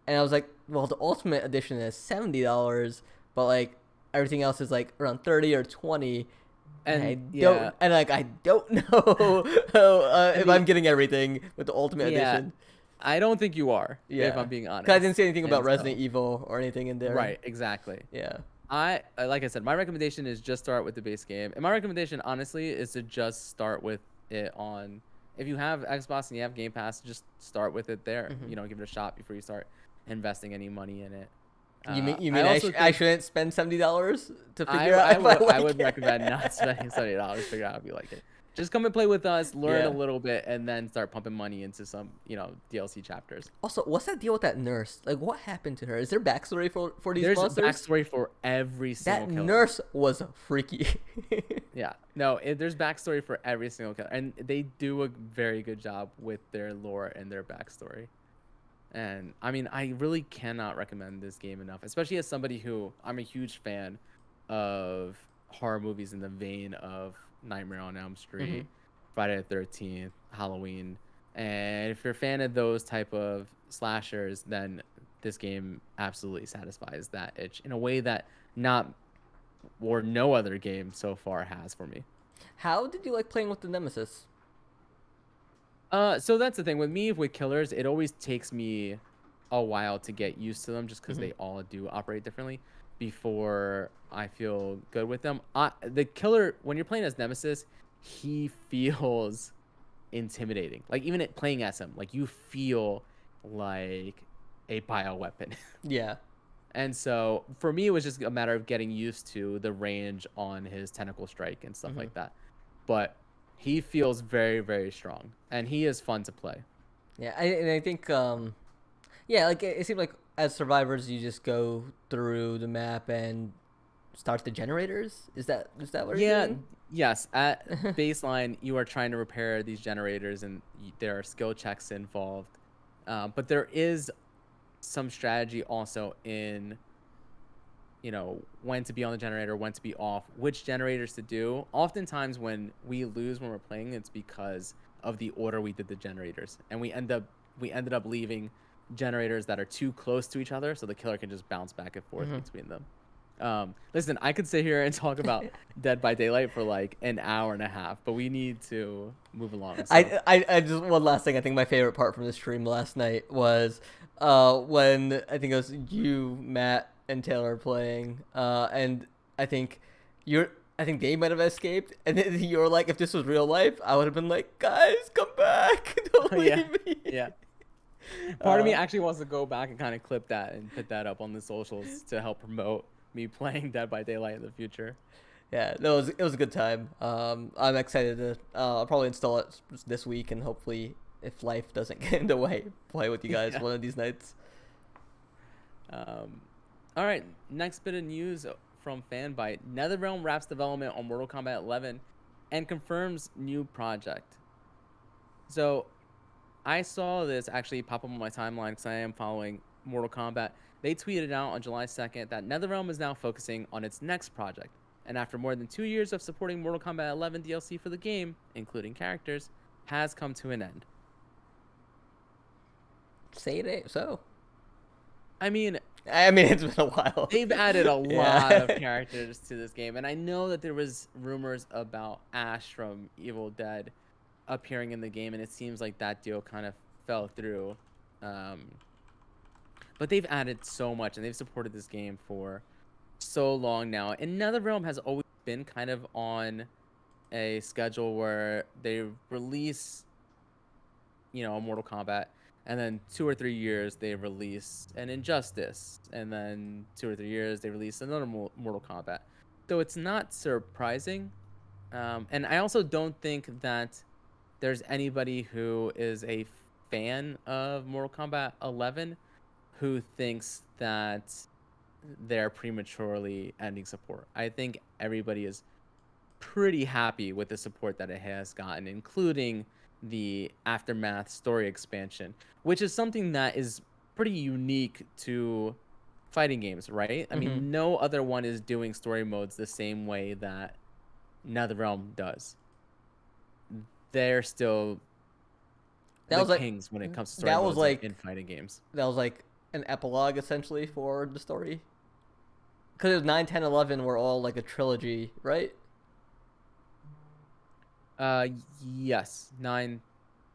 and I was like, well, the Ultimate Edition is $70, but like everything else is like around 30 or 20. And I And yeah, don't know I if mean, I'm getting everything with the Ultimate yeah, Edition. I don't think you are, if Yeah, I'm being because I didn't honest. see anything about And Resident so, Evil or anything in there. right, exactly. Yeah. Like I said, my recommendation is just start with the base game. And my recommendation, honestly, is to just start with it on. If you have Xbox and you have Game Pass, just start with it there. Hmm. Give it a shot before you start investing any money in it. You mean you I mean also I think shouldn't spend $70 to I figure out I if I would I like would recommend it? not spending $70. Figure out if you like it. Just come and play with us, learn a Yeah. little bit, and then start pumping money into some DLC chapters. Also, what's that deal with that nurse? Like, what happened to her? Is there backstory for these There's monsters? backstory for every That single killer. nurse was freaky. Yeah, no, there's backstory for every single killer, and they do a very good job with their lore and their backstory. And I mean, I really cannot recommend this game enough, especially as somebody who I'm a huge fan of horror movies in the vein of Nightmare on Elm Hmm. Street, Friday the 13th, Halloween. And if you're a fan of those type of slashers, then this game absolutely satisfies that itch in a way that not or no other game so far has for me. How did you like playing with the Nemesis? So that's the thing with me with killers. It always takes me a while to get used to them, just because Hmm. they all do operate differently before I feel good with them. The killer, when you're playing as Nemesis, he feels intimidating. Like even playing as him, like you feel like a bioweapon. Yeah. And so for me, it was just a matter of getting used to the range on his tentacle strike and stuff Hmm. like that. But he feels very, very strong, and he is fun to play. Yeah, and I think yeah, like it seemed like as survivors you just go through the map and start the generators. Is that what you're Yeah, doing? yes. At baseline, you are trying to repair these generators, and there are skill checks involved. But there is some strategy also in when to be on the generator, when to be off, which generators to do. Oftentimes when we lose when we're playing, it's because of the order we did the generators, and we ended up leaving generators that are too close to each other, so the killer can just bounce back and forth Mm-hmm. between them. Listen, I could sit here and talk about Dead by Daylight for like an hour and a half, but we need to move along. So I just one last thing. I think my favorite part from the stream last night was when I think it was you, Matt, and Taylor playing, and I think you're. I think they might have escaped, and then you were like, "If this was real life, I would have been like, guys, come back, don't yeah, leave me." yeah. Part of me Uh, actually wants to go back and kind of clip that and put that up on the socials to help promote me playing Dead by Daylight in the future. yeah, no, it was a good time. I'm excited to. I'll probably install it this week, and hopefully, if life doesn't get in the way, play with you guys Yeah. one of these nights. Um, all right. Next bit of news from Fanbyte: NetherRealm wraps development on Mortal Kombat 11 and confirms new project. So I saw this actually pop up on my timeline because I am following Mortal Kombat. They tweeted out on July 2nd that NetherRealm is now focusing on its next project. And after more than 2 years of supporting Mortal Kombat 11 DLC for the game, including characters, has come to an end. Say it ain't so. I mean, I mean, it's been a while. they've added a lot of Yeah. characters to this game, and I know that there was rumors about Ash from Evil Dead appearing in the game, and it seems like that deal kind of fell through. Um, but they've added so much, and they've supported this game for so long now. And NetherRealm has always been kind of on a schedule where they release, a Mortal Kombat, and then 2 or 3 years they release an Injustice, and then 2 or 3 years they release another Mortal Kombat. So it's not surprising. And I also don't think that there's anybody who is a fan of Mortal Kombat 11 who thinks that they're prematurely ending support. I think everybody is pretty happy with the support that it has gotten, including the Aftermath story expansion, which is something that is pretty unique to fighting games, right? I Mm-hmm. mean, no other one is doing story modes the same way that NetherRealm does. They're still That the was like, kings when it comes to story that was modes in like, fighting games. that was like an epilogue essentially for the story. Because it was 9, 10, 11 were all like a trilogy, right? Uh, yes, 9,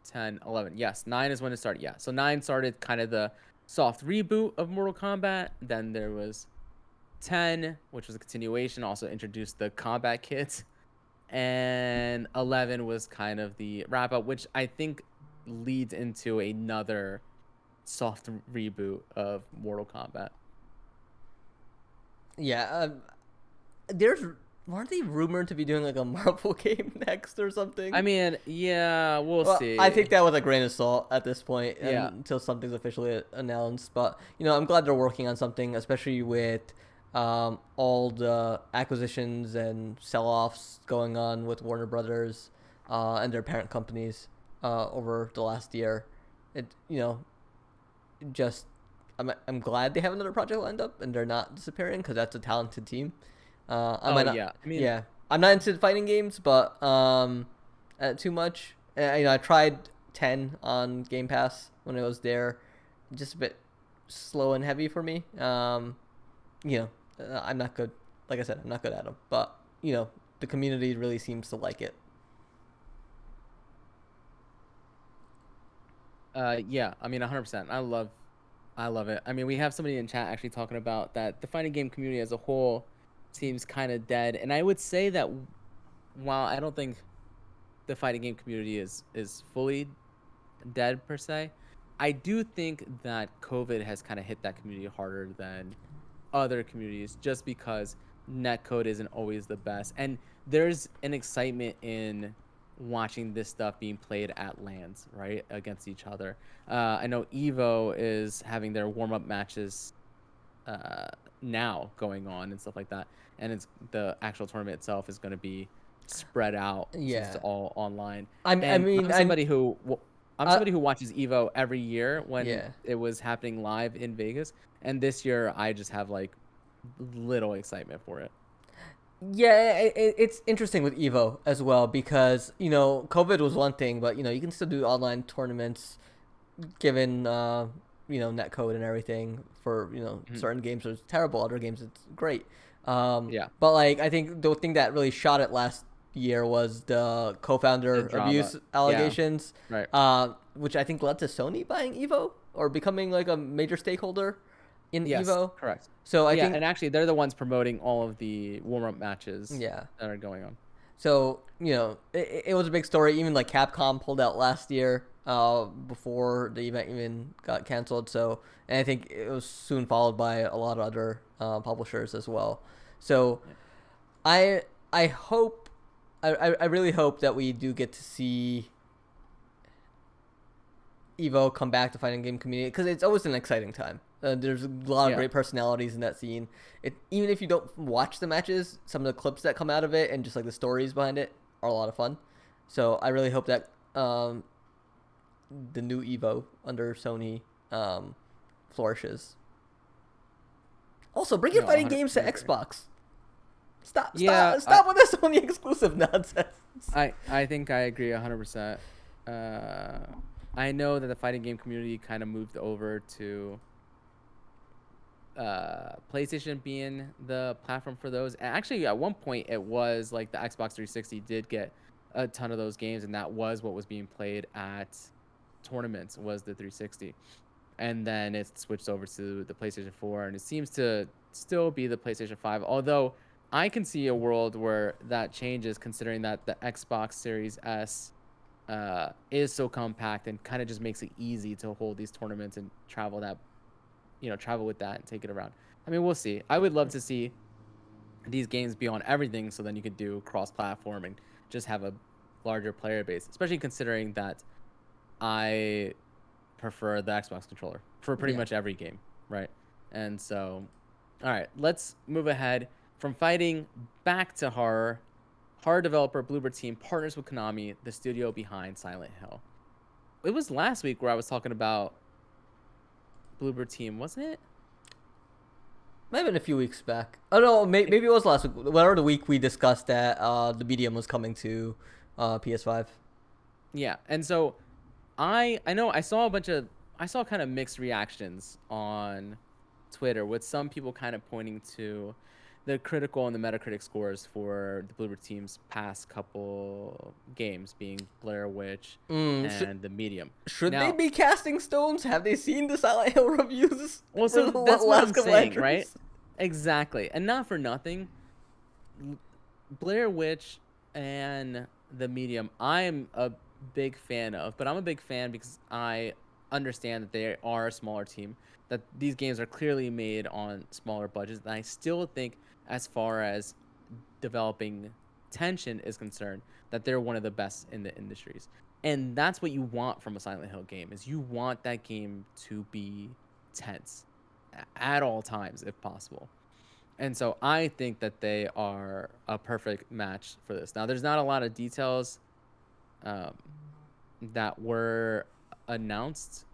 10, 11. Yes, 9 is when it started. Yeah, so 9 started kind of the soft reboot of Mortal Kombat. Then there was 10, which was a continuation, also introduced the combat kits. And 11 was kind of the wrap up, which I think leads into another soft reboot of Mortal Kombat. Yeah. There's weren't they rumored to be doing like a Marvel game next or I something? mean, yeah, we'll Well, I see. take that with a grain of salt at this point Yeah. until something's officially announced. But I'm glad they're working on something, especially with all the acquisitions and sell-offs going on with Warner Brothers and their parent companies over the last year. It just I'm glad they have another project lined up and they're not disappearing because that's a talented team. I Oh, might not, yeah. I mean, yeah, I'm not into fighting games, but too much. I tried 10 on Game Pass when it was there, just a bit slow and heavy for me. I'm not good. Like I said, I'm not good at them, but the community really seems to like it. yeah. I mean, 100%. I love it. I mean, we have somebody in chat actually talking about that the fighting game community as a whole seems kind of dead. And I would say that while I don't think the fighting game community is fully dead per se, I do think that COVID has kind of hit that community harder than other communities just because netcode isn't always the best. And there's an excitement in watching this stuff being played at lands, right? Against each other. I know Evo is having their warm-up matches uh, now going on and stuff like that. And it's the actual tournament itself is going to be spread out since it's Yeah, all online. I And mean, I'm uh, somebody who watches Evo every year when yeah. it was happening live in Vegas. And this year I just have like little excitement for it. Yeah, it's interesting with Evo as well because COVID was one thing, but you can still do online tournaments given netcode and everything for Mhm. certain games. It's terrible, other games it's great. Yeah, But like I think the thing that really shot it last year was the the co-founder drama. abuse Yeah, allegations, right. which I think led to Sony buying Evo or becoming like a major stakeholder in Yes, Evo. correct. So I Yeah, think and actually, they're the ones promoting all of the warm-up matches yeah. that are going on. So it was a big story. Even like Capcom pulled out last year, before the event even got canceled. So, and I think it was soon followed by a lot of other publishers as well. So Yeah. I I hope I really hope that we do get to see Evo come back to fighting game community because it's always an exciting time. There's a lot of Yeah. great personalities in that scene. Even if you don't watch the matches, some of the clips that come out of it and just like the stories behind it are a lot of fun. So I really hope that the new Evo under Sony flourishes. Also, bring your No, fighting games to 100% agree. Xbox. Stop, Yeah, stop, stop with this Sony exclusive nonsense. I think I agree 100%. Uh, I know that the fighting game community kind of moved over to PlayStation being the platform for those. And actually, at one point, it was like the Xbox 360 did get a ton of those games, and that was what was being played at tournaments was the 360. And then it switched over to the PlayStation 4, and it seems to still be the PlayStation 5. Although I can see a world where that changes, considering that the Xbox Series S is so compact and kind of just makes it easy to hold these tournaments and travel with that and take it around. I mean, we'll see. I would love to see these games be on everything, so then you could do cross-platform and just have a larger player base, especially considering that I prefer the Xbox controller for pretty Yeah. much every game, right? And so, all right, let's move ahead from fighting back to horror. Horror developer Bloober Team partners with Konami, the studio behind Silent Hill. It was last week where I was talking about Bloober Team, wasn't it? Might have been a few weeks back. Oh no, maybe it was last week. Whatever the week we discussed that the medium was coming to PS5. Yeah, and so I know I saw kind of mixed reactions on Twitter with some people kind of pointing to the critical and the Metacritic scores for the Bloober Team's past couple games being Blair Witch Mm, should and The Medium. should they Now, be casting stones? Have they seen the Silent Hill reviews well, for so the that's what I'm last couple saying, right? entries? Exactly. And not for nothing, Blair Witch and The Medium, I'm a big fan of, but I'm a big fan because I understand that they are a smaller team, that these games are clearly made on smaller budgets. And I still think, as far as developing tension is concerned, that they're one of the best in the industries. And that's what you want from a Silent Hill game, is you want that game to be tense at all times if possible. And so I think that they are a perfect match for this. Now, there's not a lot of details um, that were announced.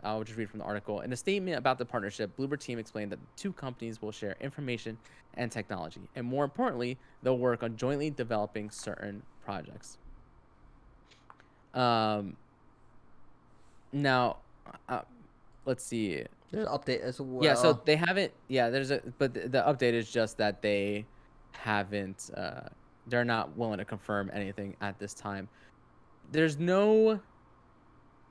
I'll just read from the article. In a statement about the partnership, Bloober Team explained that the two companies will share information and technology, and more importantly, they'll work on jointly developing certain projects. Um, now, uh, let's see. There's an update as Yeah, so well. they haven't. Yeah, but the update is just that they haven't. They're not willing to confirm anything at this time. There's no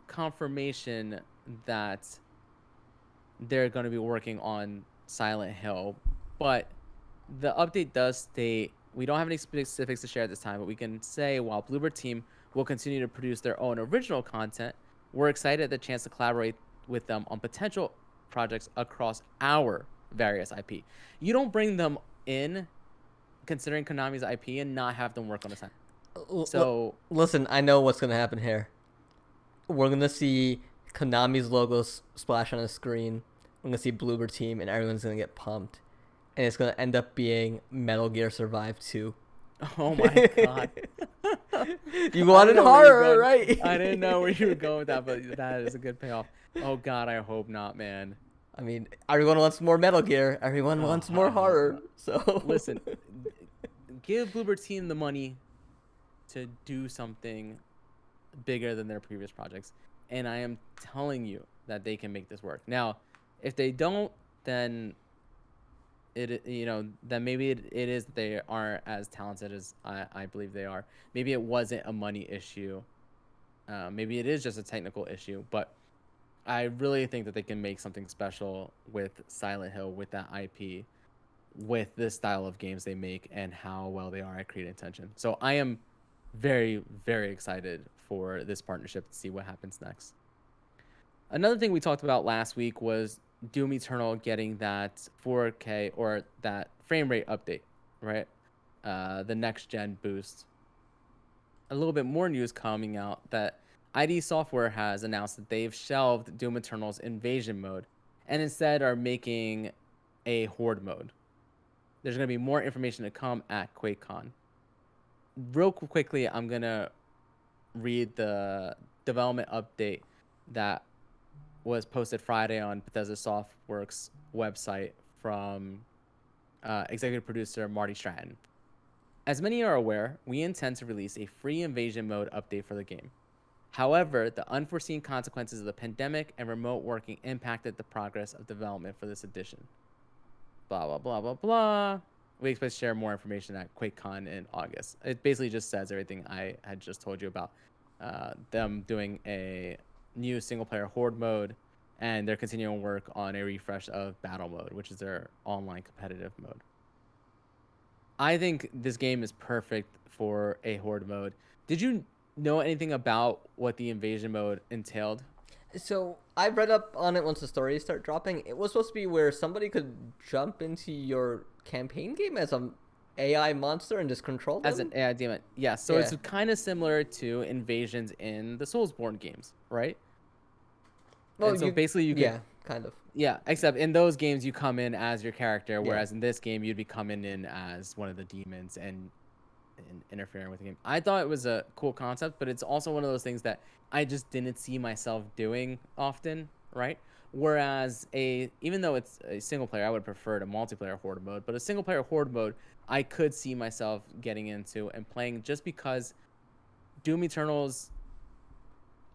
confirmation that they're going to be working on Silent Hill, but the update does state we don't have any specifics to share at this time, but we can say while Bloober Team will continue to produce their own original content, we're excited at the chance to collaborate with them on potential projects across our various IP. You don't bring them in considering Konami's IP and not have them work on the side. L- l- So, Listen, I know what's gonna happen here. We're gonna see Konami's logos splash on the screen. We're gonna see Bloober Team, and everyone's gonna get pumped, and it's gonna end up being Metal Gear Survive 2. oh my god. You I didn't wanted know where you were horror, going. right? I didn't know where you were going with that, but that is a good payoff. Oh God, I hope not, man. I mean, everyone wants more Metal Gear. Everyone wants more horror. So, Listen, give Bloober Team the money to do something bigger than their previous projects, and I am telling you that they can make this work. Now, if they don't, then then maybe it is that they aren't as talented as I believe they are. Maybe it wasn't a money issue. Maybe it is just a technical issue, but I really think that they can make something special with Silent Hill, with that IP, with this style of games they make, and how well they are at creating tension. So I am very, very excited for this partnership to see what happens next. Another thing we talked about last week was Doom Eternal getting that 4K or that frame rate update, right? The next gen boost. A little bit more news coming out that ID Software has announced that they've shelved Doom Eternal's invasion mode and instead are making a horde mode. There's going to be more information to come at QuakeCon. Real quickly, I'm going to read the development update that was posted Friday on Bethesda Softworks website from executive producer Marty Stratton. As many are aware, we intend to release a free invasion mode update for the game. However, the unforeseen consequences of the pandemic and remote working impacted the progress of development for this edition. Blah, blah, blah, blah, blah. We expect to share more information at QuakeCon in August. It basically just says everything I had just told you about them doing a new single-player horde mode, and they're continuing work on a refresh of battle mode, which is their online competitive mode. I think this game is perfect for a horde mode. Did you know anything about what the invasion mode entailed? so I read up on it once the stories start dropping. It was supposed to be where somebody could jump into your campaign game as a AI monster and just control As an them. AI demon. Yeah, so Yeah. it's kind of similar to invasions in the Soulsborne games, right? Well, And so you. basically you could, Yeah, kind of. yeah, except in those games you come in as your character, Yeah. whereas in this game you'd be coming in as one of the demons and interfering with the game. I thought it was a cool concept, but it's also one of those things that I just didn't see myself doing often, right? Whereas even though it's a single player, I would prefer to multiplayer horde mode, but a single player horde mode I could see myself getting into and playing just because Doom Eternal's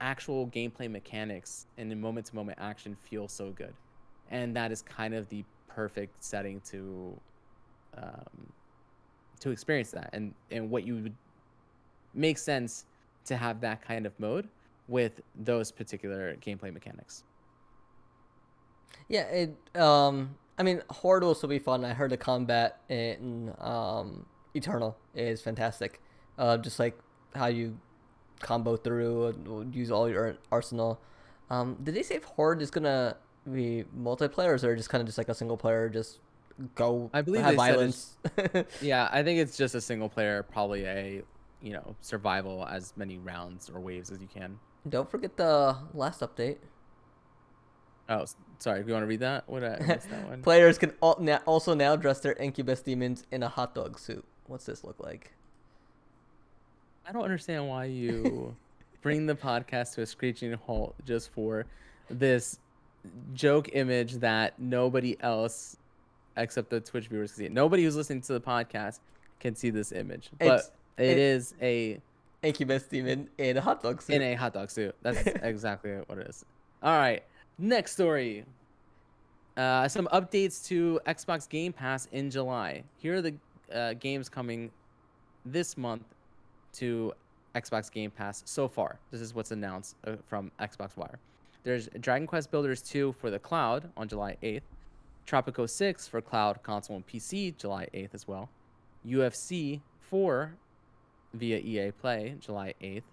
actual gameplay mechanics and in moment to moment action feel so good. And that is kind of the perfect setting um, to experience that, and what you would make sense to have that kind of mode with those particular gameplay mechanics. Yeah, I mean, Horde will still be fun. I heard the combat in Eternal is fantastic. Just like how you combo through and use all your arsenal. Did they say if Horde is gonna be multiplayer, or is there just kind of just like a single player, just go I believe have they said it's, violence? yeah, I think it's just a single player, probably a, survival as many rounds or waves as you can. Don't forget the last update. Oh, sorry. Do you want to read that? What I missed that one. Players can also now dress their incubus demons in a hot dog suit. What's this look like? I don't understand why you bring the podcast to a screeching halt just for this joke image that nobody else except the Twitch viewers can see it. Nobody who's listening to the podcast can see this image, It's but it it is a incubus demon in a hot dog in suit. a hot dog suit. That's exactly what it is. All right, next story. Some updates to Xbox Game Pass in July. Here are the games coming this month to Xbox Game Pass so far. This is what's announced from Xbox Wire. There's Dragon Quest Builders 2 for the cloud on July 8th. Tropico 6 for cloud, console, and PC July 8th as well. UFC 4 via EA Play July 8th.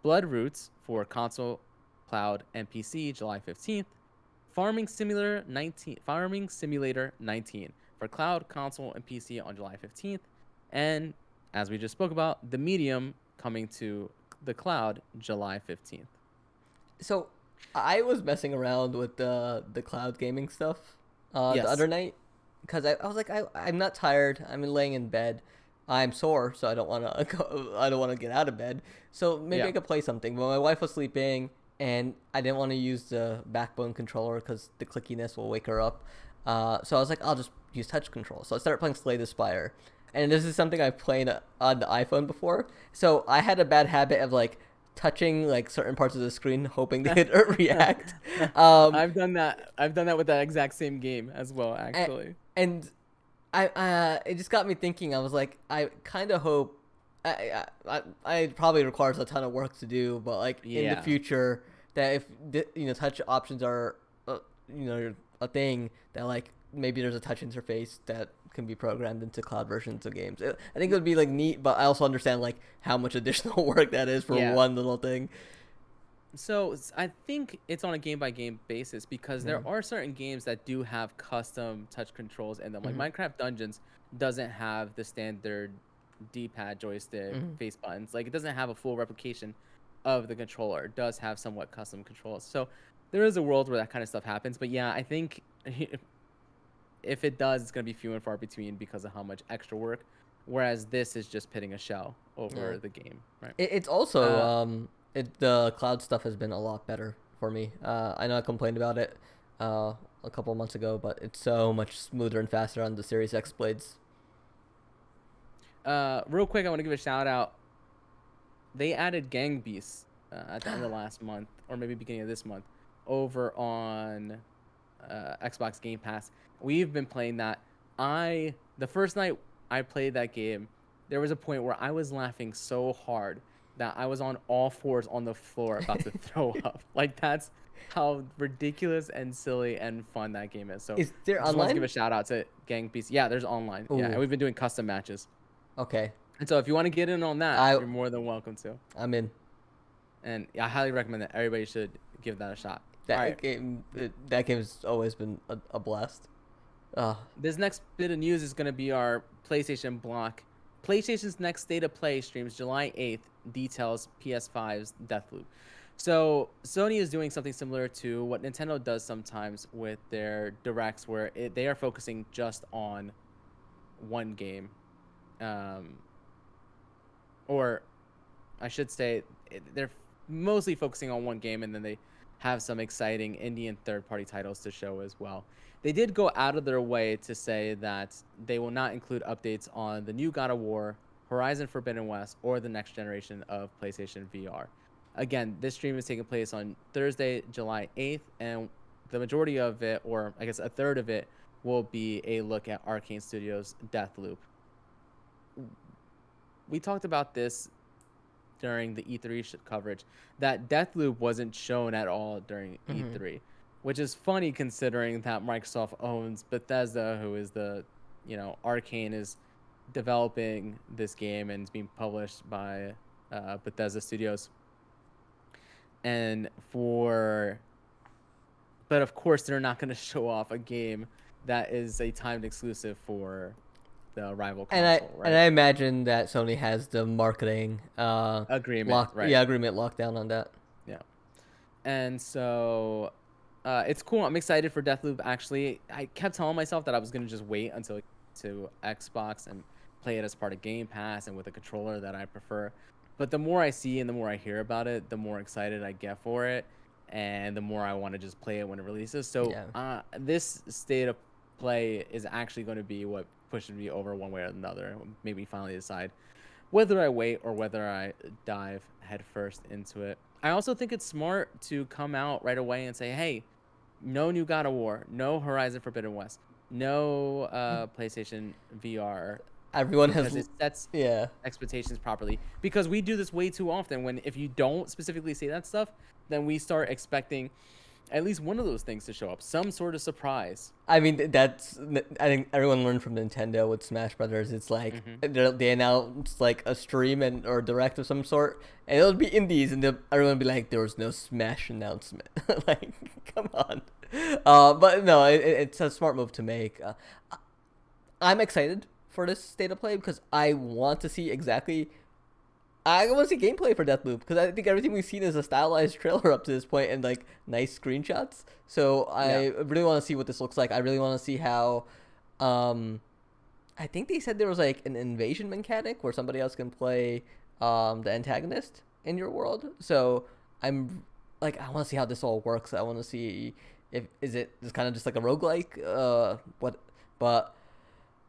Blood Roots for console, cloud, and PC July 15th. Farming Simulator 19 for cloud, console, and PC on July 15th. And as we just spoke about, The Medium coming to the cloud July 15th. So I was messing around with the cloud gaming stuff the Yes. other night because I was like I'm not tired. I'm laying in bed. I'm sore, so I don't want to I don't want to get out of bed. So maybe Yeah. I could play something. But my wife was sleeping, and I didn't want to use the backbone controller because the clickiness will wake her up. So I was like, I'll just use touch control. So I started playing Slay the Spire, and this is something I've played on the iPhone before. So I had a bad habit of like touching like certain parts of the screen, hoping they'd react. Um, I've done that with that exact same game as well, and, actually. and I it just got me thinking. I was like, I kind of hope. I probably requires a ton of work to do, but like in the Yeah. future, that if touch options are a thing, that like maybe there's a touch interface that can be programmed into cloud versions of games. I think it would be like neat, but I also understand like how much additional work that is for Yeah. one little thing. So I think it's on a game by game basis because Yeah. there are certain games that do have custom touch controls in them. Like Mm-hmm. Minecraft Dungeons doesn't have the standard D-pad, joystick, Mm-hmm. face buttons. Like it doesn't have a full replication of the controller. It does have somewhat custom controls. So there is a world where that kind of stuff happens. But yeah, I think if it does, it's gonna be few and far between because of how much extra work. Whereas this is just pitting a shell Yeah. over the game, right? It's also Uh, the cloud stuff has been a lot better for me. I know I complained about it a couple months ago, but it's so much smoother and faster on the Series X blades. real quick, I want to give a shout out. They added Gang Beasts at the end of last month, or maybe beginning of this month, over on Xbox Game Pass. We've been playing that. The first night I played that game, there was a point where I was laughing so hard that I was on all fours on the floor about to throw up. Like that's how ridiculous and silly and fun that game is. So Is there just want to give online? a shout out to Gang Beasts. Yeah, there's online. Yeah, and Ooh, we've been doing custom matches. okay. And so if you want to get in on that, I you're more than welcome to. I'm in. And I highly recommend that everybody should give that a shot. All right. That game has always been a blast. Uh, This next bit of news is going to be our PlayStation block. PlayStation's next State of Play streams July 8th, details PS5's Deathloop. So Sony is doing something similar to what Nintendo does sometimes with their directs, where they are focusing just on one game. Um, or I should say they're mostly focusing on one game, and then they have some exciting indie and third-party titles to show as well. They did go out of their way to say that they will not include updates on the new God of War, Horizon Forbidden West, or the next generation of PlayStation VR. Again, this stream is taking place on Thursday, July 8th, and the majority of it, or I guess a third of it, will be a look at Arcane Studios' Deathloop. We talked about this during the E3 coverage, that Deathloop wasn't shown at all during mhm. E3, which is funny considering that Microsoft owns Bethesda, who is Arcane is developing this game and it's being published by Bethesda Studios. And but of course, they're not going to show off a game that is a timed exclusive for the rival And I console, and right? I imagine that Sony has the marketing Agreement, right? agreement locked down on that. Yeah. And so it's cool. I'm excited for Deathloop. Actually, I kept telling myself that I was gonna just wait until to Xbox and play it as part of Game Pass and with a controller that I prefer. But the more I see and the more I hear about it, the more excited I get for it, and the more I want to just play it when it releases. So Yeah. this state of play is actually going to be what pushes me over one way or another. Maybe finally decide whether I wait or whether I dive headfirst into it. I also think it's smart to come out right away and say, hey, no new God of War, no Horizon Forbidden West, no PlayStation VR, Everyone has because it sets yeah. expectations properly. Because we do this way too often when if you don't specifically say that stuff, then we start expecting at least one of those things to show up, some sort of surprise. I mean, that's I think everyone learned from Nintendo with Smash Brothers. It's like Mm-hmm. they announce like a stream and or direct of some sort, and it'll be indies, and everyone will be like, "There was no Smash announcement." Like, come on. But no, it's a smart move to make. I'm excited for this state of play because I want to see exactly. I want to see gameplay for Deathloop because I think everything we've seen is a stylized trailer up to this point and like nice screenshots. So Yeah. I really want to see what this looks like. I really want to see how. Um, I think they said there was like an invasion mechanic where somebody else can play the antagonist in your world. So I'm like I want to see how this all works. I want to see if is it just kind of just like a roguelike what but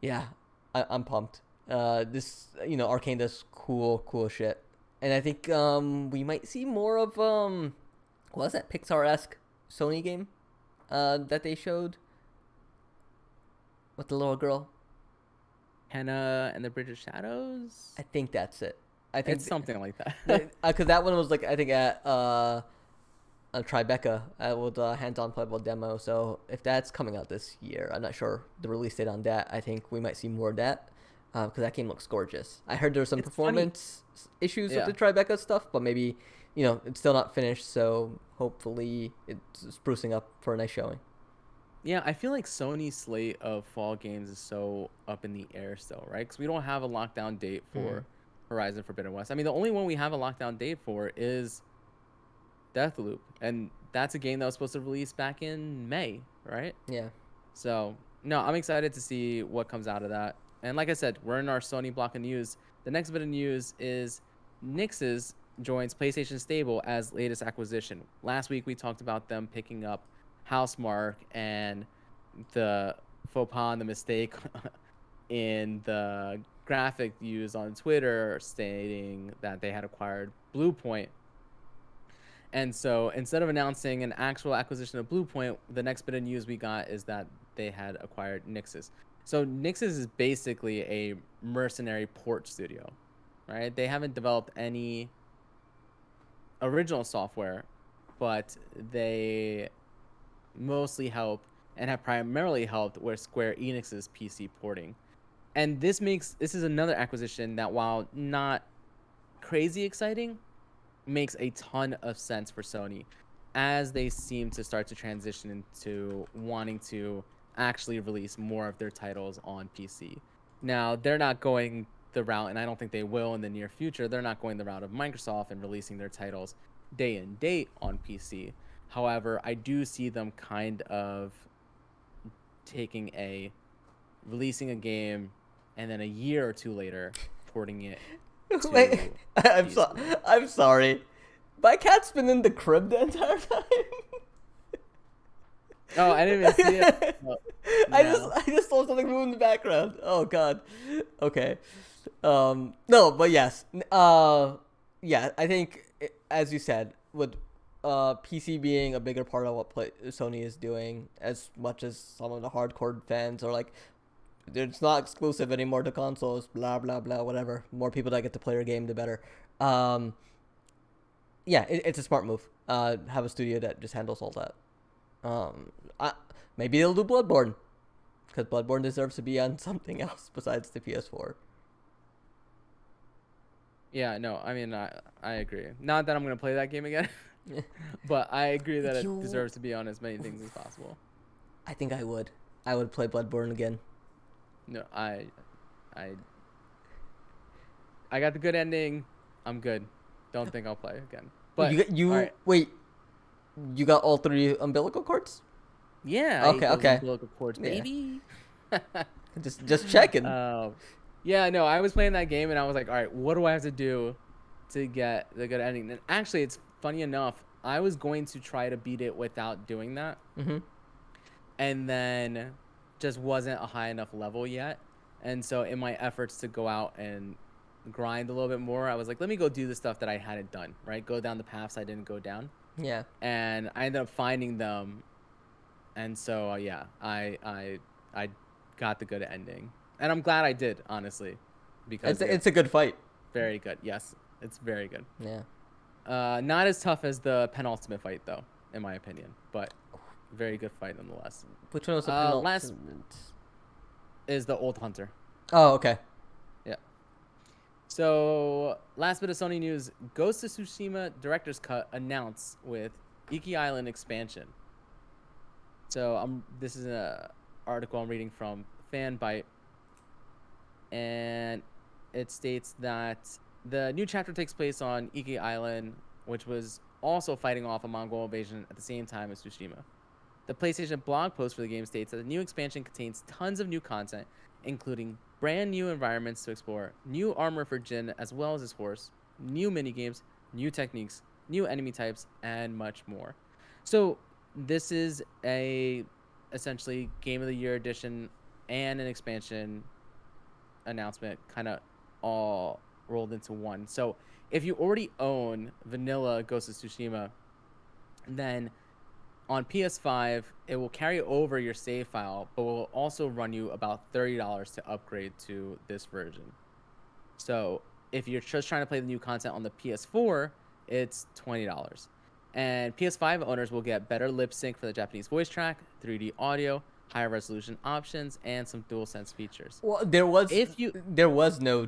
yeah, I'm pumped. This Arcane does cool shit. And I think we might see more of what was that Pixar-esque Sony game that they showed with the little girl. Henna and the Bridge of Shadows. I think that's it. I It's think something like that. because that one was like I think at Tribeca with a hands-on playable demo. So if that's coming out this year, I'm not sure the release date on that. I think we might see more of that because that game looks gorgeous. I heard there were some It's funny. performance issues with Yeah. the Tribeca stuff, but maybe it's still not finished. So hopefully it's sprucing up for a nice showing. Yeah, I feel like Sony's slate of fall games is so up in the air still, right? Because we don't have a lockdown date Mm. for Horizon Forbidden West. I mean, the only one we have a lockdown date for is Deathloop, and that's a game that was supposed to release back in May, right? Yeah. So, no, I'm excited to see what comes out of that. And like I said, we're in our Sony block of news. The next bit of news is Nix's joins PlayStation Stable as latest acquisition. Last week we talked about them picking up Housemark and the faux pas and the mistake in the graphic used on Twitter stating that they had acquired Bluepoint. And so instead of announcing an actual acquisition of Bluepoint, the next bit of news we got is that they had acquired Nix's. So Nix's is basically a mercenary port studio, right? They haven't developed any original software, but they mostly help and have primarily helped with Square Enix's PC porting. And this is another acquisition that, while not crazy exciting, makes a ton of sense for Sony as they seem to start to transition into wanting to actually release more of their titles on PC. Now, they're not going the route, and I don't think they will in the near future, they're not going the route of Microsoft and releasing their titles day and date on PC. However, I do see them kind of taking releasing a game and then a year or two later porting it Wait, to I'm PC. I'm sorry. My cat's been in the crib the entire time. Oh, I didn't even see it. Oh, I just no. I just saw something move in the background. Oh god. Okay. No, but yes. Yeah, I think as you said, with PC being a bigger part of what Sony is doing, as much as some of the hardcore fans are like, it's not exclusive anymore to consoles, blah blah blah, whatever. More people that get to play your game, the better. Um, yeah, it's a smart move. Have a studio that just handles all that. Um, I, maybe they'll do Bloodborne because Bloodborne deserves to be on something else besides the PS4. Yeah, no, I mean, I agree. Not that I'm going to play that game again, but I agree that it You, deserves to be on as many things as possible. I think I would. I would play Bloodborne again. No, I, I got the good ending. I'm good. Don't think I'll play again. But all You right, wait. You got all three umbilical cords? yeah, I ate Okay, those okay. umbilical cords, Yeah. baby. Just checking. Yeah, no, I was playing that game and I was like, all right, what do I have to do to get the good ending? And actually, it's funny enough, I was going to try to beat it without doing that, Mm-hmm. and then just wasn't a high enough level yet. And so, in my efforts to go out and grind a little bit more, I was like, let me go do the stuff that I hadn't done, right? Go down the paths I didn't go down. Yeah. And I ended up finding them. And so, I got the good ending. And I'm glad I did, honestly, because It's a good fight. very good. Yes, it's very good. Yeah. Not as tough as the penultimate fight, though, in my opinion, but very good fight nonetheless. Which one was the Last penultimate? is the Old Hunter. Oh, okay. Yeah. So, last bit of Sony news: Ghost of Tsushima Director's Cut announced with Iki Island expansion. So, this is an article I'm reading from Fanbyte, and it states that the new chapter takes place on Iki Island, which was also fighting off a Mongol invasion at the same time as Tsushima. The PlayStation blog post for the game states that the new expansion contains tons of new content, including brand new environments to explore, new armor for Jin as well as his horse, new minigames, new techniques, new enemy types, and much more. So this is a essentially Game of the Year edition and an expansion announcement, kind of all rolled into one. So if you already own vanilla Ghost of Tsushima, then on PS5 it will carry over your save file, but will also run you about $30 to upgrade to this version. So if you're just trying to play the new content on the PS4, it's $20. And PS5 owners will get better lip sync for the Japanese voice track, 3D audio, higher resolution options, and some DualSense features. Well, If you there was no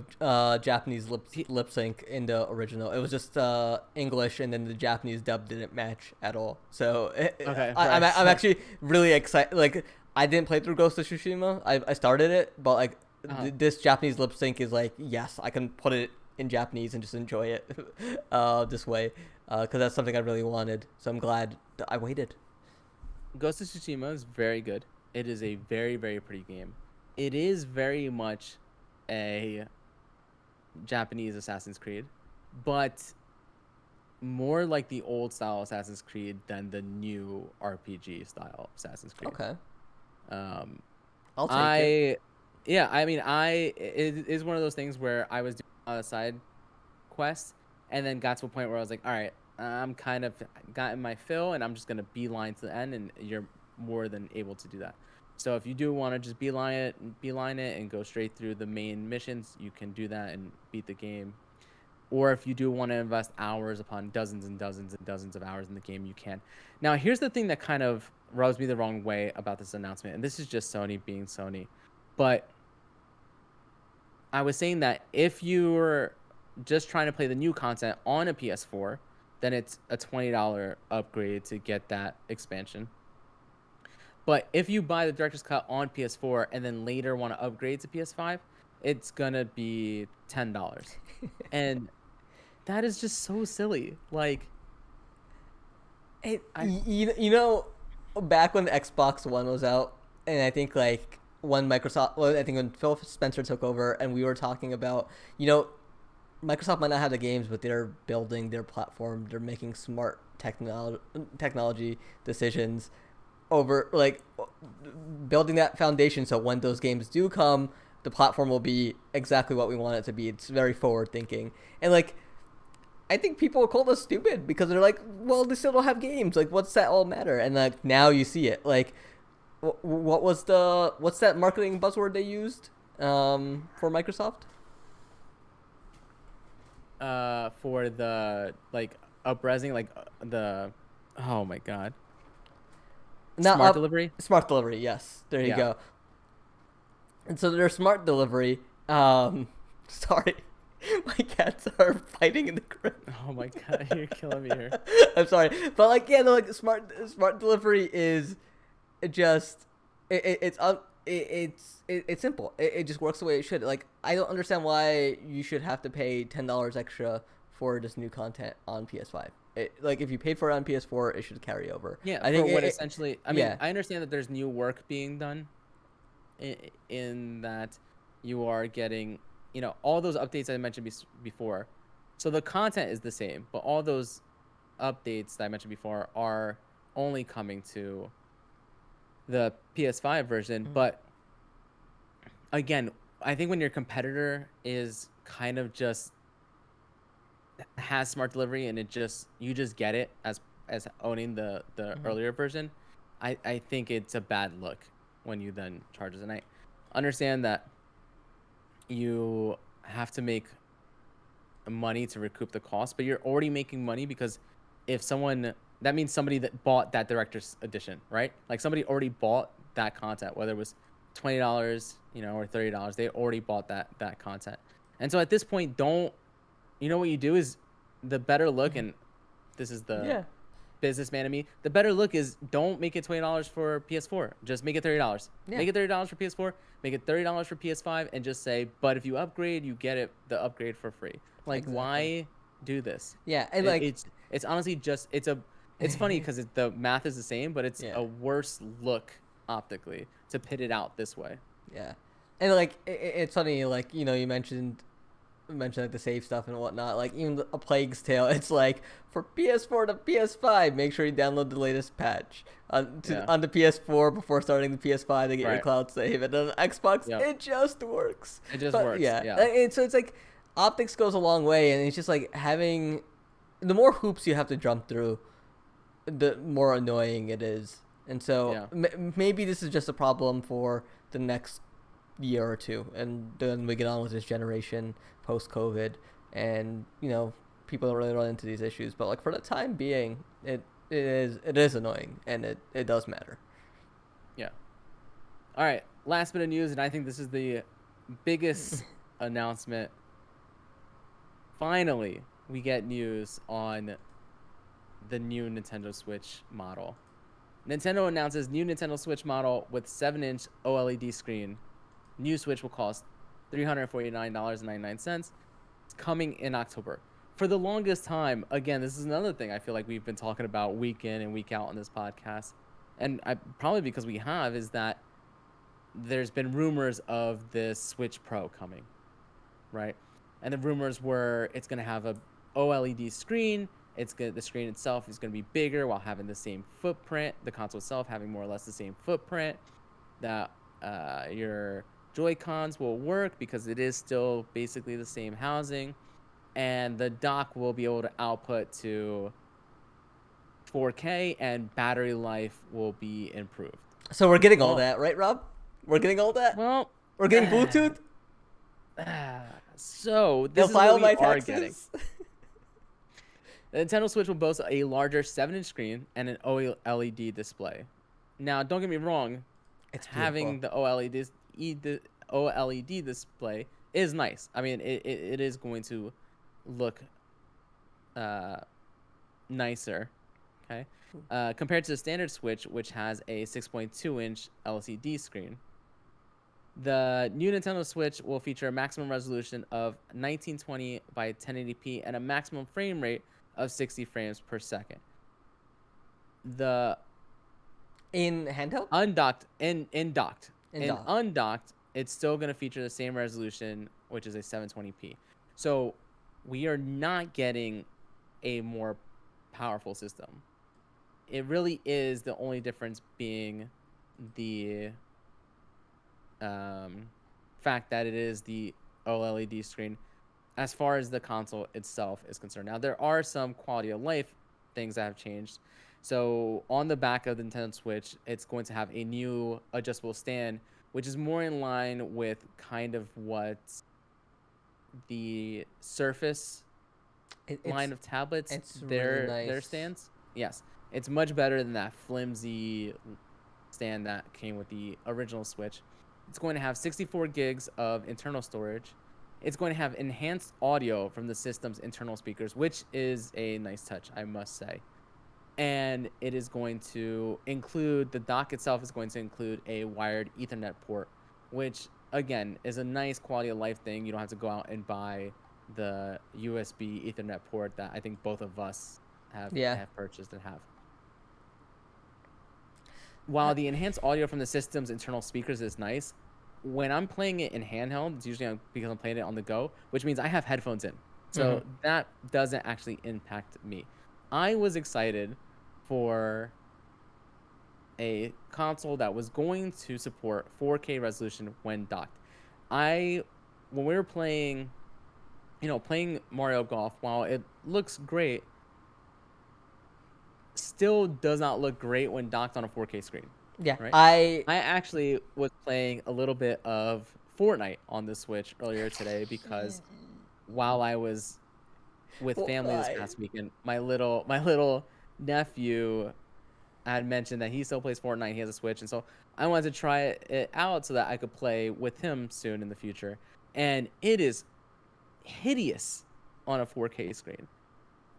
Japanese P- lip sync in the original. It was just English, and then the Japanese dub didn't match at all. So okay, right. I'm So, actually really excited. Like, I didn't play through Ghost of Tsushima. I started it, but like uh, this Japanese lip sync is like, yes, I can put it in Japanese and just enjoy it this way, because that's something I really wanted. So I'm glad that I waited. Ghost of Tsushima is very good. It is a very, very pretty game. It is very much a Japanese Assassin's Creed, but more like the old style Assassin's Creed than the new RPG style Assassin's Creed. Okay, Um, I'll take it. I, yeah, I mean, it is one of those things where I was doing a side quest and then got to a point where I was like, all right, I'm kind of gotten my fill and I'm just gonna beeline to the end, and you're more than able to do that. So if you do want to just beeline it and go straight through the main missions, you can do that and beat the game. Or if you do want to invest hours upon dozens and dozens and dozens of hours in the game, you can. Now, here's the thing that kind of rubs me the wrong way about this announcement, and this is just Sony being Sony. But I was saying that if you're just trying to play the new content on a PS4, then it's a $20 upgrade to get that expansion. But if you buy the director's cut on PS4 and then later want to upgrade to PS5, it's gonna be $10. And that is just so silly. Like I You know, back when the Xbox One was out, and I think like when Microsoft, well, I think when Phil Spencer took over, and we were talking about, you know, Microsoft might not have the games, but they're building their platform. They're making smart technology decisions over like building that foundation. So when those games do come, the platform will be exactly what we want it to be. It's very forward thinking, and like I think people call us stupid because they're like, well, they still don't have games. Like, what's that all matter? And like now you see it. Like, what's that marketing buzzword they used for Microsoft? for the like upresing like the oh my god. Not Smart up delivery? smart delivery. Yes, there you Yeah. go. And so their smart delivery. Sorry, my cats are fighting in the crib. Oh my god, you're killing me here. I'm sorry, but like yeah, no, like smart delivery is just it's simple. It just works the way it should. Like I don't understand why you should have to pay $10 extra for this new content on PS5. Like if you paid for it on PS4, it should carry over. Yeah, I for think what essentially, I mean, yeah. I understand that there's new work being done in that you are getting, all those updates I mentioned before. So the content is the same, but all those updates that I mentioned before are only coming to the PS5 version. Mm. But again, I think when your competitor is kind of just has smart delivery and you just get it as owning the Mhm. earlier version, I think it's a bad look when you then charge us. And I understand that you have to make money to recoup the cost, but you're already making money because if someone that means somebody that bought that director's edition, right? Like somebody already bought that content, whether it was $20, or $30, they already bought that content. And so at this point, don't what you do is the better look, Mhm. and this is the Yeah. businessman in me. The better look is don't make it $20 for PS4. Just make it $30. Yeah. Make it $30 for PS4. Make it $30 for PS5, and just say, but if you upgrade, you get the upgrade for free. Like, Exactly. why do this? Yeah, and It, like it's honestly just it's funny because the math is the same, but it's yeah. a worse look optically to pit it out this way. Yeah, and like it's funny, like you mentioned mentioned like the save stuff and whatnot. Like even a Plague's Tale, it's like for PS4 to PS5, make sure you download the latest patch Yeah. on the PS4 before starting the PS5 to get your Right. cloud save. And then on Xbox, Yep. it just works. It just But works. yeah, Yeah. and so it's like optics goes a long way, and it's just like having the more hoops you have to jump through, the more annoying it is. And so Yeah. maybe this is just a problem for the next year or two, and then we get on with this generation post COVID, and people don't really run into these issues. But like for the time being, it is annoying, and it does matter. Yeah. All right. Last bit of news, and I think this is the biggest announcement. Finally, we get news on the new Nintendo Switch model. Nintendo announces new Nintendo Switch model with 7-inch OLED screen. New Switch will cost $349.99. It's coming in October. For the longest time, again, this is another thing I feel like we've been talking about week in and week out on this podcast. And probably because we have, is that there's been rumors of this Switch Pro coming, right? And the rumors were it's going to have a OLED screen. The screen itself is going to be bigger while having the same footprint. The console itself having more or less the same footprint. That your Joy Cons will work because it is still basically the same housing, and the dock will be able to output to 4K, and battery life will be improved. So we're getting all Well, that, right, Rob? We're getting all that. well, We're getting Bluetooth. so They'll this is what file we my are getting. taxes. The Nintendo Switch will boast a larger 7-inch screen and an OLED display. Now, don't get me wrong, It's having beautiful. the OLED display is nice. I mean, it is going to look uh, nicer, okay, compared to the standard Switch, which has a 6.2-inch LCD screen. The new Nintendo Switch will feature a maximum resolution of 1920 by 1080p and a maximum frame rate of 60 frames per second. The In handheld? undocked in docked In in dock. undocked, it's still going to feature the same resolution, which is a 720p. So we are not getting a more powerful system. It really is the only difference being the fact that it is the OLED screen as far as the console itself is concerned. Now, there are some quality of life things that have changed. So, on the back of the Nintendo Switch, it's going to have a new adjustable stand, which is more in line with kind of what the Surface It's line of tablets it's really their nice. stands. Yes, it's much better than that flimsy stand that came with the original Switch. It's going to have 64 gigs of internal storage. It's going to have enhanced audio from the system's internal speakers, which is a nice touch, I must say. And it is going to include the dock itself is going to include a wired Ethernet port, which again is a nice quality of life thing. You don't have to go out and buy the USB Ethernet port that I think both of us Yeah. have purchased and have. While the enhanced audio from the system's internal speakers is nice, when I'm playing it in handheld, it's usually because I'm playing it on the go, which means I have headphones in. Mm-hmm. So that doesn't actually impact me. I was excited for a console that was going to support 4K resolution when docked. When we were playing, playing Mario Golf, while it looks great, still does not look great when docked on a 4K screen, Yeah. right? I I actually was playing a little bit of Fortnite on the Switch earlier today because while I was with family this Why? past weekend, my little nephew had mentioned that he still plays Fortnite. He has a Switch, and so I wanted to try it out so that I could play with him soon in the future. And it is hideous on a 4K screen.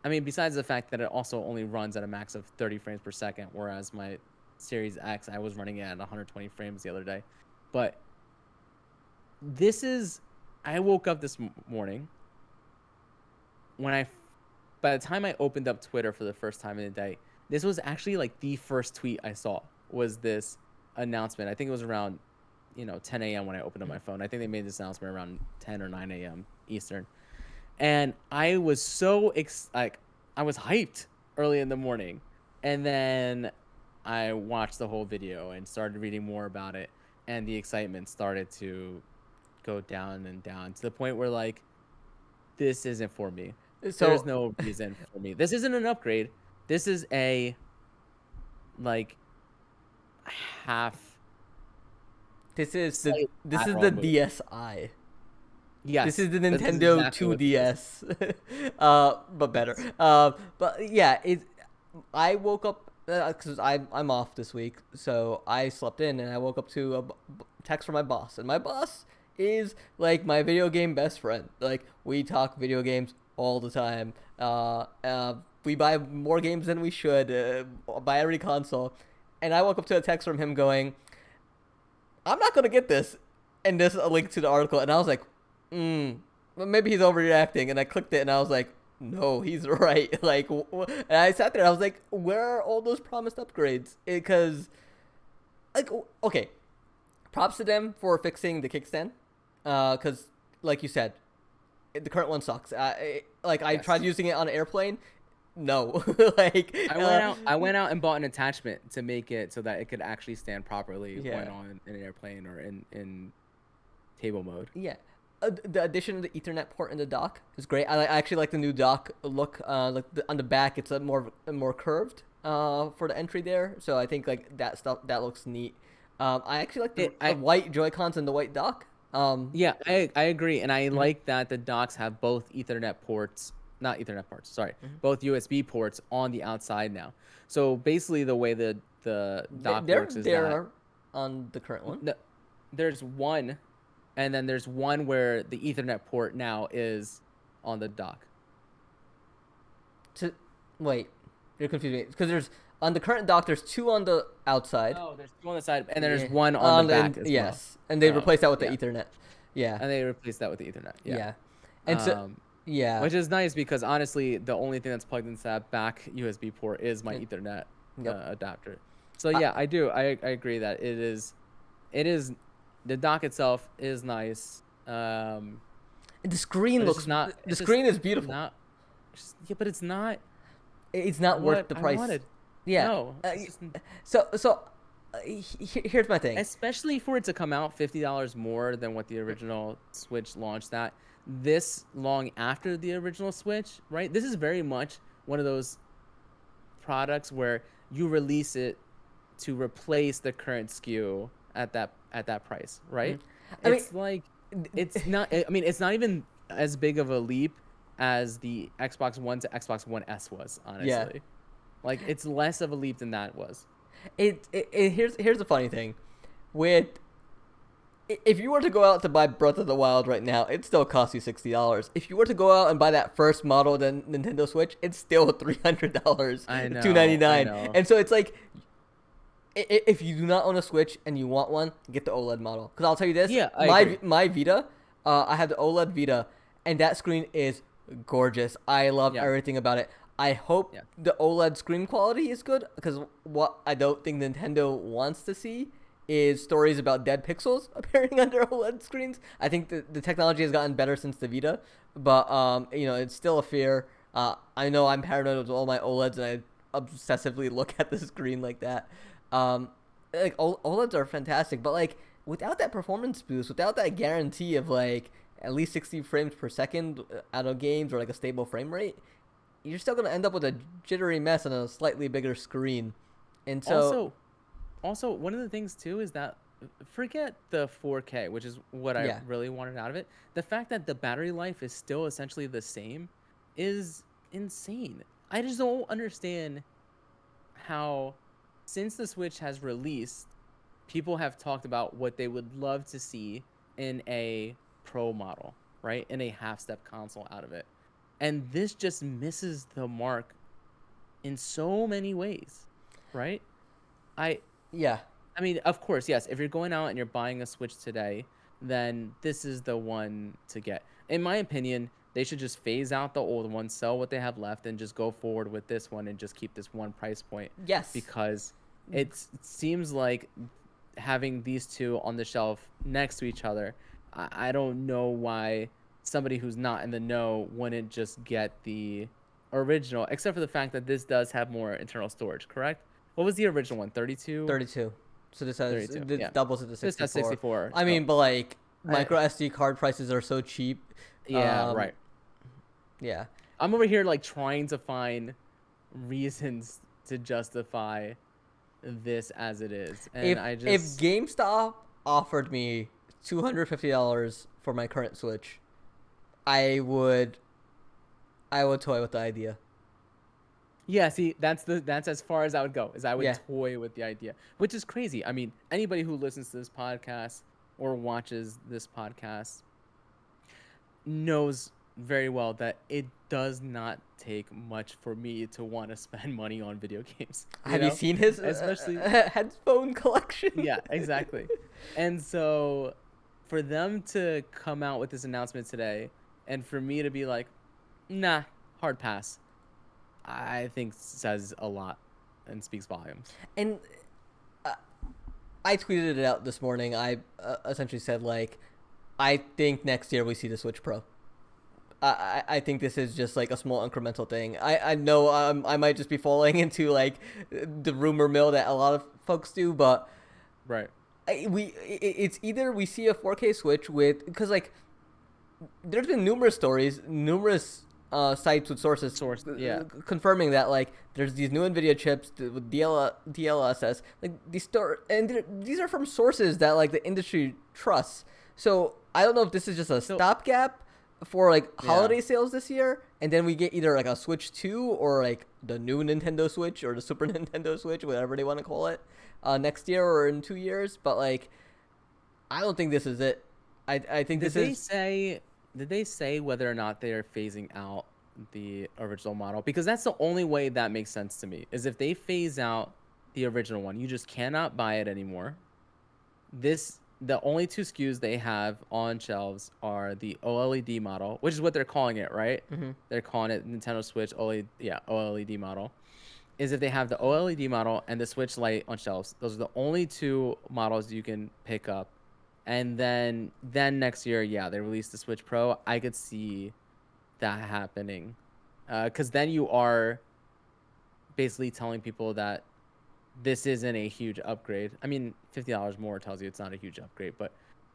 I mean, besides the fact that it also only runs at a max of 30 frames per second, whereas my Series X, I was running it at 120 frames the other day. But this is, I woke up this morning when by the time I opened up Twitter for the first time in the day, this was actually like the first tweet I saw was this announcement. I think it was around, 10 a.m. when I opened up my phone. I think they made this announcement around 10 or 9 a.m. Eastern. And I was so like I was hyped early in the morning, and then I watched the whole video and started reading more about it, and the excitement started to go down and down to the point where like this isn't for me. There's So no reason for me. This isn't an upgrade. This is a like half slight this is lateral the move. DSi. This Yes, is the this is Nintendo exactly what this is. 2DS, but better. Yes. But yeah, I woke up because I'm off this week, so I slept in and I woke up to a text from my boss, and my boss is like my video game best friend. Like we talk video games all the time. We buy more games than we should. Buy every console, and I woke up to a text from him going, "I'm not gonna get this," and this a link to the article, and I was like, well, maybe he's overreacting. And I clicked it and I was like, no, he's right. Like, and I sat there. I was like, where are all those promised upgrades? Because, like, okay, props to them for fixing the kickstand. Because, like you said, the current one sucks. I tried Yes. using it on an airplane. No, like, I went out and bought an attachment to make it so that it could actually stand properly when yeah, on in an airplane or in table mode. yeah. The addition of the Ethernet port in the dock is great. I actually like the new dock look. On the back, it's more curved. For the entry there, so I think like that stuff that looks neat. I actually like It the I white Joy Cons and the white dock. Yeah, I agree, and I Mhm, like that the docks have both Ethernet ports, not Ethernet ports, sorry, mhm. both USB ports on the outside now. So basically, the way the dock They're works is that there on the current one. no, there's one, and then there's one where the Ethernet port now is on the dock. To wait, you're confusing me because there's on the current dock. There's two on the outside. Oh, there's two on the side, and then there's Yeah, one on the back as well. yes, and they Oh, replaced that with the yeah, Ethernet. Yeah, and they replaced that with the Ethernet. Yeah. yeah, and so Um, yeah, which is nice because honestly, the only thing that's plugged into that back USB port is my yeah, Ethernet yep. adapter. So I, yeah, I do. I agree that it is the dock itself is nice. the screen But it's just looks. not. The It's just screen is beautiful. not. Yeah, but it's not It's not worth what the I price. wanted. Yeah. No, it's just Here's my thing. especially for it to come out $50 more than what the original Switch launched at this long after the original Switch, right? This is very much one of those products where you release it to replace the current SKU at that price, Mhm. right? I mean, It's like it's not I mean, it's not even as big of a leap as the Xbox One to Xbox One S was, yeah. honestly. Like it's less of a leap than that was. Here's the funny thing, with if you were to go out to buy Breath of the Wild right now, it still costs you $60. If you were to go out and buy that first model of the Nintendo Switch, it's still $300, I two know, ninety I nine. know. And so it's like, if you do not own a Switch and you want one, get the OLED model. Because I'll tell you this, Yeah, I agree. my Vita, I have the OLED Vita, and that screen is gorgeous. I love Yeah, everything about it. I hope yeah, the OLED screen quality is good, because what I don't think Nintendo wants to see is stories about dead pixels appearing under OLED screens. I think the technology has gotten better since the Vita, but it's still a fear. I know I'm paranoid with all my OLEDs, and I obsessively look at the screen like that. Um, like OLEDs are fantastic, but like without that performance boost, without that guarantee of like at least 60 frames per second out of games or like a stable frame rate, you're still gonna end up with a jittery mess on a slightly bigger screen. And so, also also one of the things too is that forget the 4K, which is what I yeah, really wanted out of it. The fact that the battery life is still essentially the same is insane. I just don't understand how, since the Switch has released, people have talked about what they would love to see in a pro model, right? In a half step console out of it. And this just misses the mark in so many ways, right? I yeah, I mean, of course, yes, if you're going out and you're buying a Switch today, then this is the one to get. In my opinion, they should just phase out the old one, sell what they have left, and just go forward with this one and just keep this one price point yes, because it seems like having these two on the shelf next to each other, I don't know why somebody who's not in the know wouldn't just get the original, except for the fact that this does have more internal storage, correct? What was the original one? 32? 32. So this has 32. this Yeah. doubles it to This has 64. 64. I So mean, but like I micro SD card prices are so cheap. yeah, Um, right. yeah. I'm over here like trying to find reasons to justify this as it is. And I If just GameStop offered me $250 for my current Switch, I would toy with the idea. yeah, see, that's as far as I would go, is I would Yeah. toy with the idea, which is crazy. I mean, anybody who listens to this podcast or watches this podcast knows very well that it does not take much for me to want to spend money on video games, you Have you know? seen his Especially headphone collection? yeah, exactly. And so for them to come out with this announcement today and for me to be like, nah, hard pass, I think says a lot and speaks volumes. And uh, I tweeted it out this morning. I essentially said like, I think next year we see the Switch Pro. I think this is just like a small incremental thing. I know I might just be falling into like the rumor mill that a lot of folks do, but Right. it's either we see a 4K Switch with, because like there's been numerous stories, numerous sites with sources Yeah. confirming that like there's these new Nvidia chips with DLSS, like these are from sources that like the industry trusts. So I don't know if this is just a stopgap for like holiday sales this year, and then we get either like a Switch 2 or like the new Nintendo Switch or the Super Nintendo Switch, whatever they want to call it, next year or in 2 years. But like, I don't think this is it. I think Did they say whether or not they are phasing out the original model? Because that's the only way that makes sense to me, is if they phase out the original one, you just cannot buy it anymore. The only two SKUs they have on shelves are the OLED model, which is what they're calling it, right? Mm-hmm. They're calling it Nintendo Switch OLED, yeah, OLED model. Is if they have the OLED model and the Switch Lite on shelves. Those are the only two models you can pick up. And then next year, yeah, they release the Switch Pro. I could see that happening. Because then you are basically telling people that this isn't a huge upgrade. I mean, $50 more tells you it's not a huge upgrade, but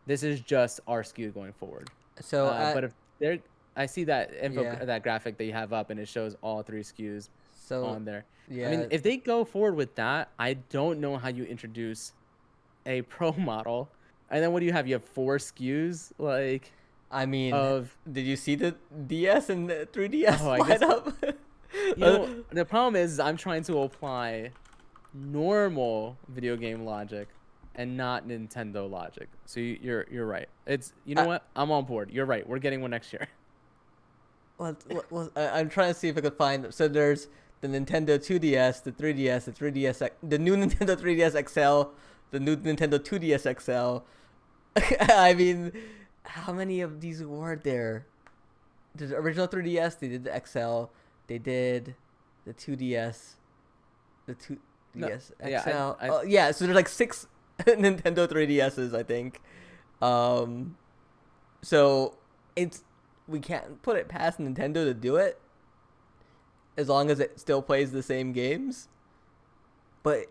this is just our SKU going forward. So But if they're, I see that yeah. that graphic that you have up, and it shows all three SKUs So on there. yeah. I mean, if they go forward with that, I don't know how you introduce a pro model, and then what do you have? You have four SKUs, like I mean, of. did you see the DS and the 3DS Oh, I guess lineup? you know the problem is I'm trying to apply normal video game logic and not Nintendo logic. So you're right. It's what? I'm on board. You're right. We're getting one next year. I'm trying to see if I could find. So there's the Nintendo 2DS, the 3DS, the new Nintendo 3DS XL, the new Nintendo 2DS XL. I mean, how many of these were there? The original 3DS, they did the XL, they did the 2DS, the 2DS XL. Yeah, so there's like 6 Nintendo 3DSs, I think. So we can't put it past Nintendo to do it, as long as it still plays the same games. But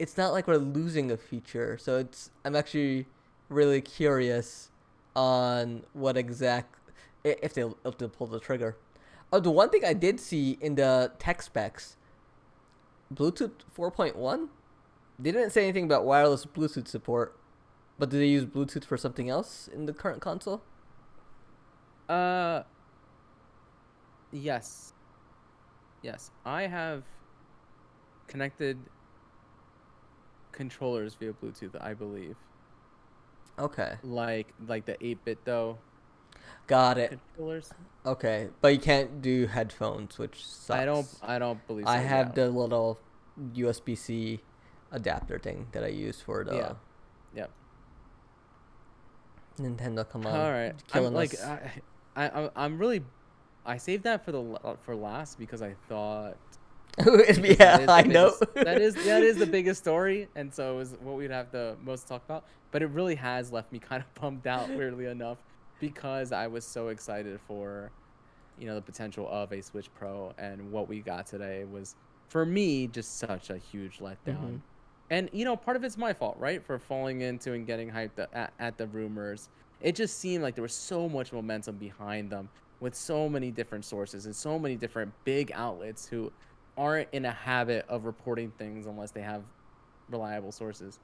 it's not like we're losing a feature, so I'm actually really curious on what if they'll pull the trigger. Oh, the one thing I did see in the tech specs, Bluetooth 4.1, they didn't say anything about wireless Bluetooth support, but do they use Bluetooth for something else in the current console? Yes. I have connected controllers via Bluetooth, I believe. Okay. Like the 8-bit though. Got it. Controllers. Okay, but you can't do headphones, which sucks. I don't believe so. I have the little USB-C adapter thing that I use for the Yep. Nintendo. Come on. All right. Killing I'm us. I'm really I saved that for last because I thought Yeah, I know. that is the biggest story, and so it was what we'd have the most to talk about. But it really has left me kind of bummed out, weirdly enough. because I was so excited for, the potential of a Switch Pro, and what we got today was, for me, just such a huge Mm-hmm. letdown. And part of it's my fault, right, for falling into and getting hyped at the rumors. It just seemed like there was so much momentum behind them, with so many different sources and so many different big outlets who aren't in a habit of reporting things unless they have reliable sources.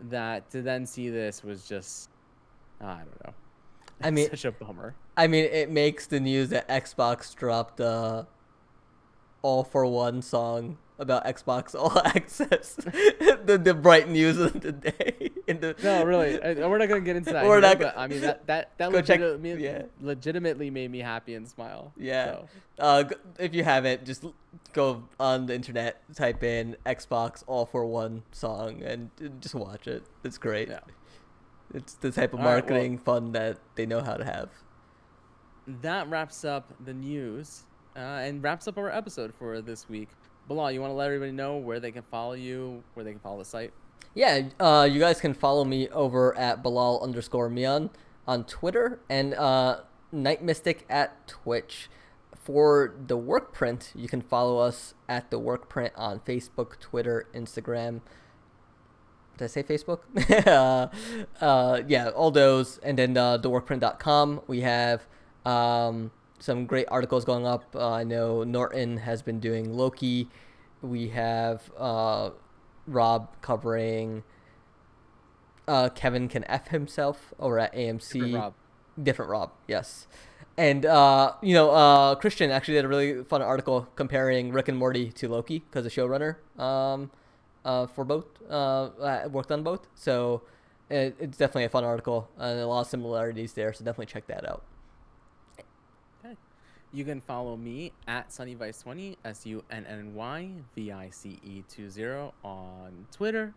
That to then see this was just, I don't know. I It's mean, such a bummer. it makes the news that Xbox dropped All for One song about Xbox All Access. the bright news of the day. No, really, we're not gonna get into that We're here. not But I mean, that go check. legitimately Yeah, legitimately made me happy and smile. yeah. So If you haven't, just go on the internet, type in Xbox All for One song, and just watch it. It's great. yeah. It's the type of All right. Well, marketing fun that they know how to have. that wraps up the news, and wraps up our episode for this week. Bilal, you want to let everybody know where they can follow you, where they can follow the site? Yeah, you guys can follow me over at Bilal_Mian on Twitter and Night Mystic at Twitch. For the work print, you can follow us at the work print on Facebook, Twitter, Instagram. Did I say Facebook? Yeah, all those. And then theworkprint.com. We have some great articles going up. I know Norton has been doing Loki. We have Rob covering Kevin Can F Himself over at AMC. Different Rob. Different Rob, yes. And, Christian actually did a really fun article comparing Rick and Morty to Loki because the showrunner for both, worked on both. So it's definitely a fun article and a lot of similarities there. So definitely check that out. Okay. You can follow me at SunnyVice20, SUNNYVICE20 on Twitter,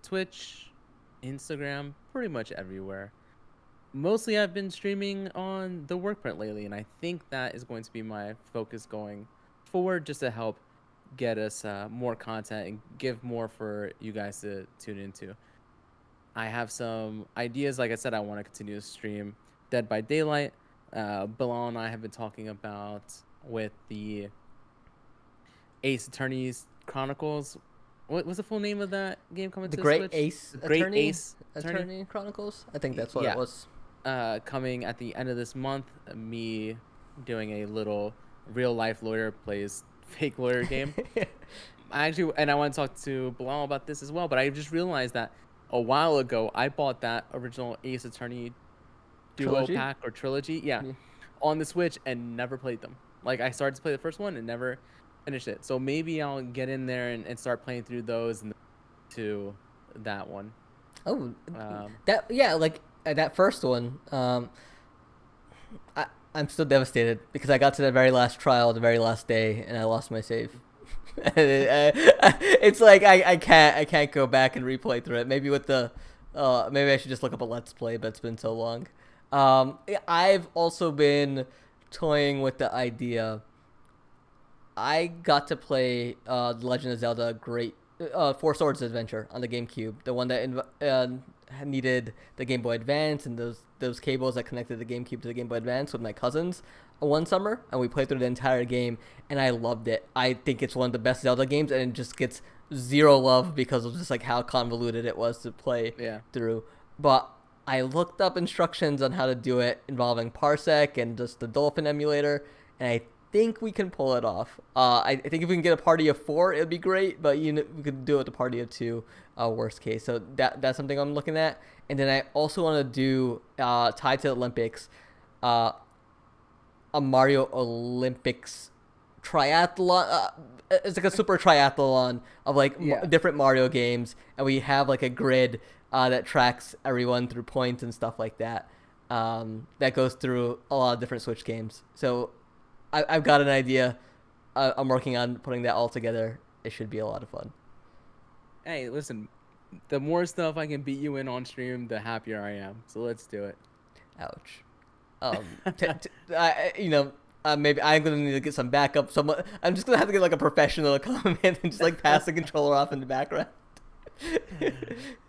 Twitch, Instagram, pretty much everywhere. Mostly I've been streaming on the Workprint lately, and I think that is going to be my focus going forward, just to help get us more content and give more for you guys to tune into. I have some ideas. Like I said, I want to continue to stream Dead by Daylight. Bilal and I have been talking about with the Ace Attorneys Chronicles. What was the full name of that game coming The to Great Switch? Ace Great Attorney Ace Attorney Chronicles. I think that's what it Yeah. was. Coming at the end of this month. Me doing a little real life lawyer plays fake lawyer game. I want to talk to Bilal about this as well. But I just realized that a while ago I bought that original Ace Attorney duo Trilogy? pack or trilogy, yeah, Yeah. on the Switch and never played them. Like I started to play the first one and never finished it. So maybe I'll get in there and start playing through those and to that one. Oh, Um, that first one. I'm still devastated because I got to the very last trial, the very last day, and I lost my save. It's like I can't go back and replay through it. Maybe with the maybe I should just look up a let's play, but it's been so long. I've also been toying with the idea. I got to play The Legend of Zelda Great Four Swords Adventure on the GameCube, the one that needed the Game Boy Advance and those cables that connected the GameCube to the Game Boy Advance with my cousins one summer, and we played through the entire game, and I loved it. I think it's one of the best Zelda games, and it just gets zero love because of just like how convoluted it was to play yeah. through. But I looked up instructions on how to do it involving Parsec and just the Dolphin emulator, and I think we can pull it off. I think if we can get a party of 4, it'd be great. But we could do it with a party of 2, worst case. So that's something I'm looking at. And then I also want to do tied to the Olympics, a Mario Olympics triathlon. It's like a super triathlon of like different Mario games, and we have like a grid that tracks everyone through points and stuff like that. That goes through a lot of different Switch games. So I've got an idea. I'm working on putting that all together. It should be a lot of fun. Hey, listen, the more stuff I can beat you in on stream, the happier I am. So let's do it. Ouch. Maybe I'm gonna need to get some backup. I'm just gonna have to get like a professional to come in and just like pass the controller off in the background. All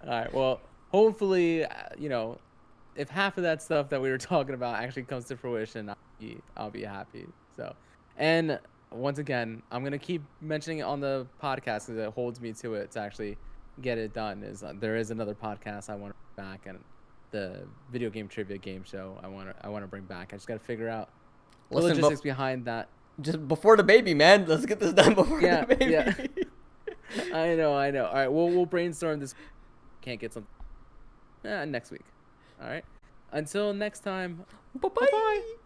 right. Well, hopefully, if half of that stuff that we were talking about actually comes to fruition, I'll be happy. So, and once again, I'm gonna keep mentioning it on the podcast because it holds me to it to actually get it done. Is there is another podcast I want to bring back, and the video game trivia game show I want to bring back. I just gotta figure out the Listen, logistics behind that. just before the baby, man. Let's get this done before Yeah, the baby. yeah. I know, I know. All right, we'll brainstorm this. Can't get something next week. All right. Until next time. Bye Bye bye. bye.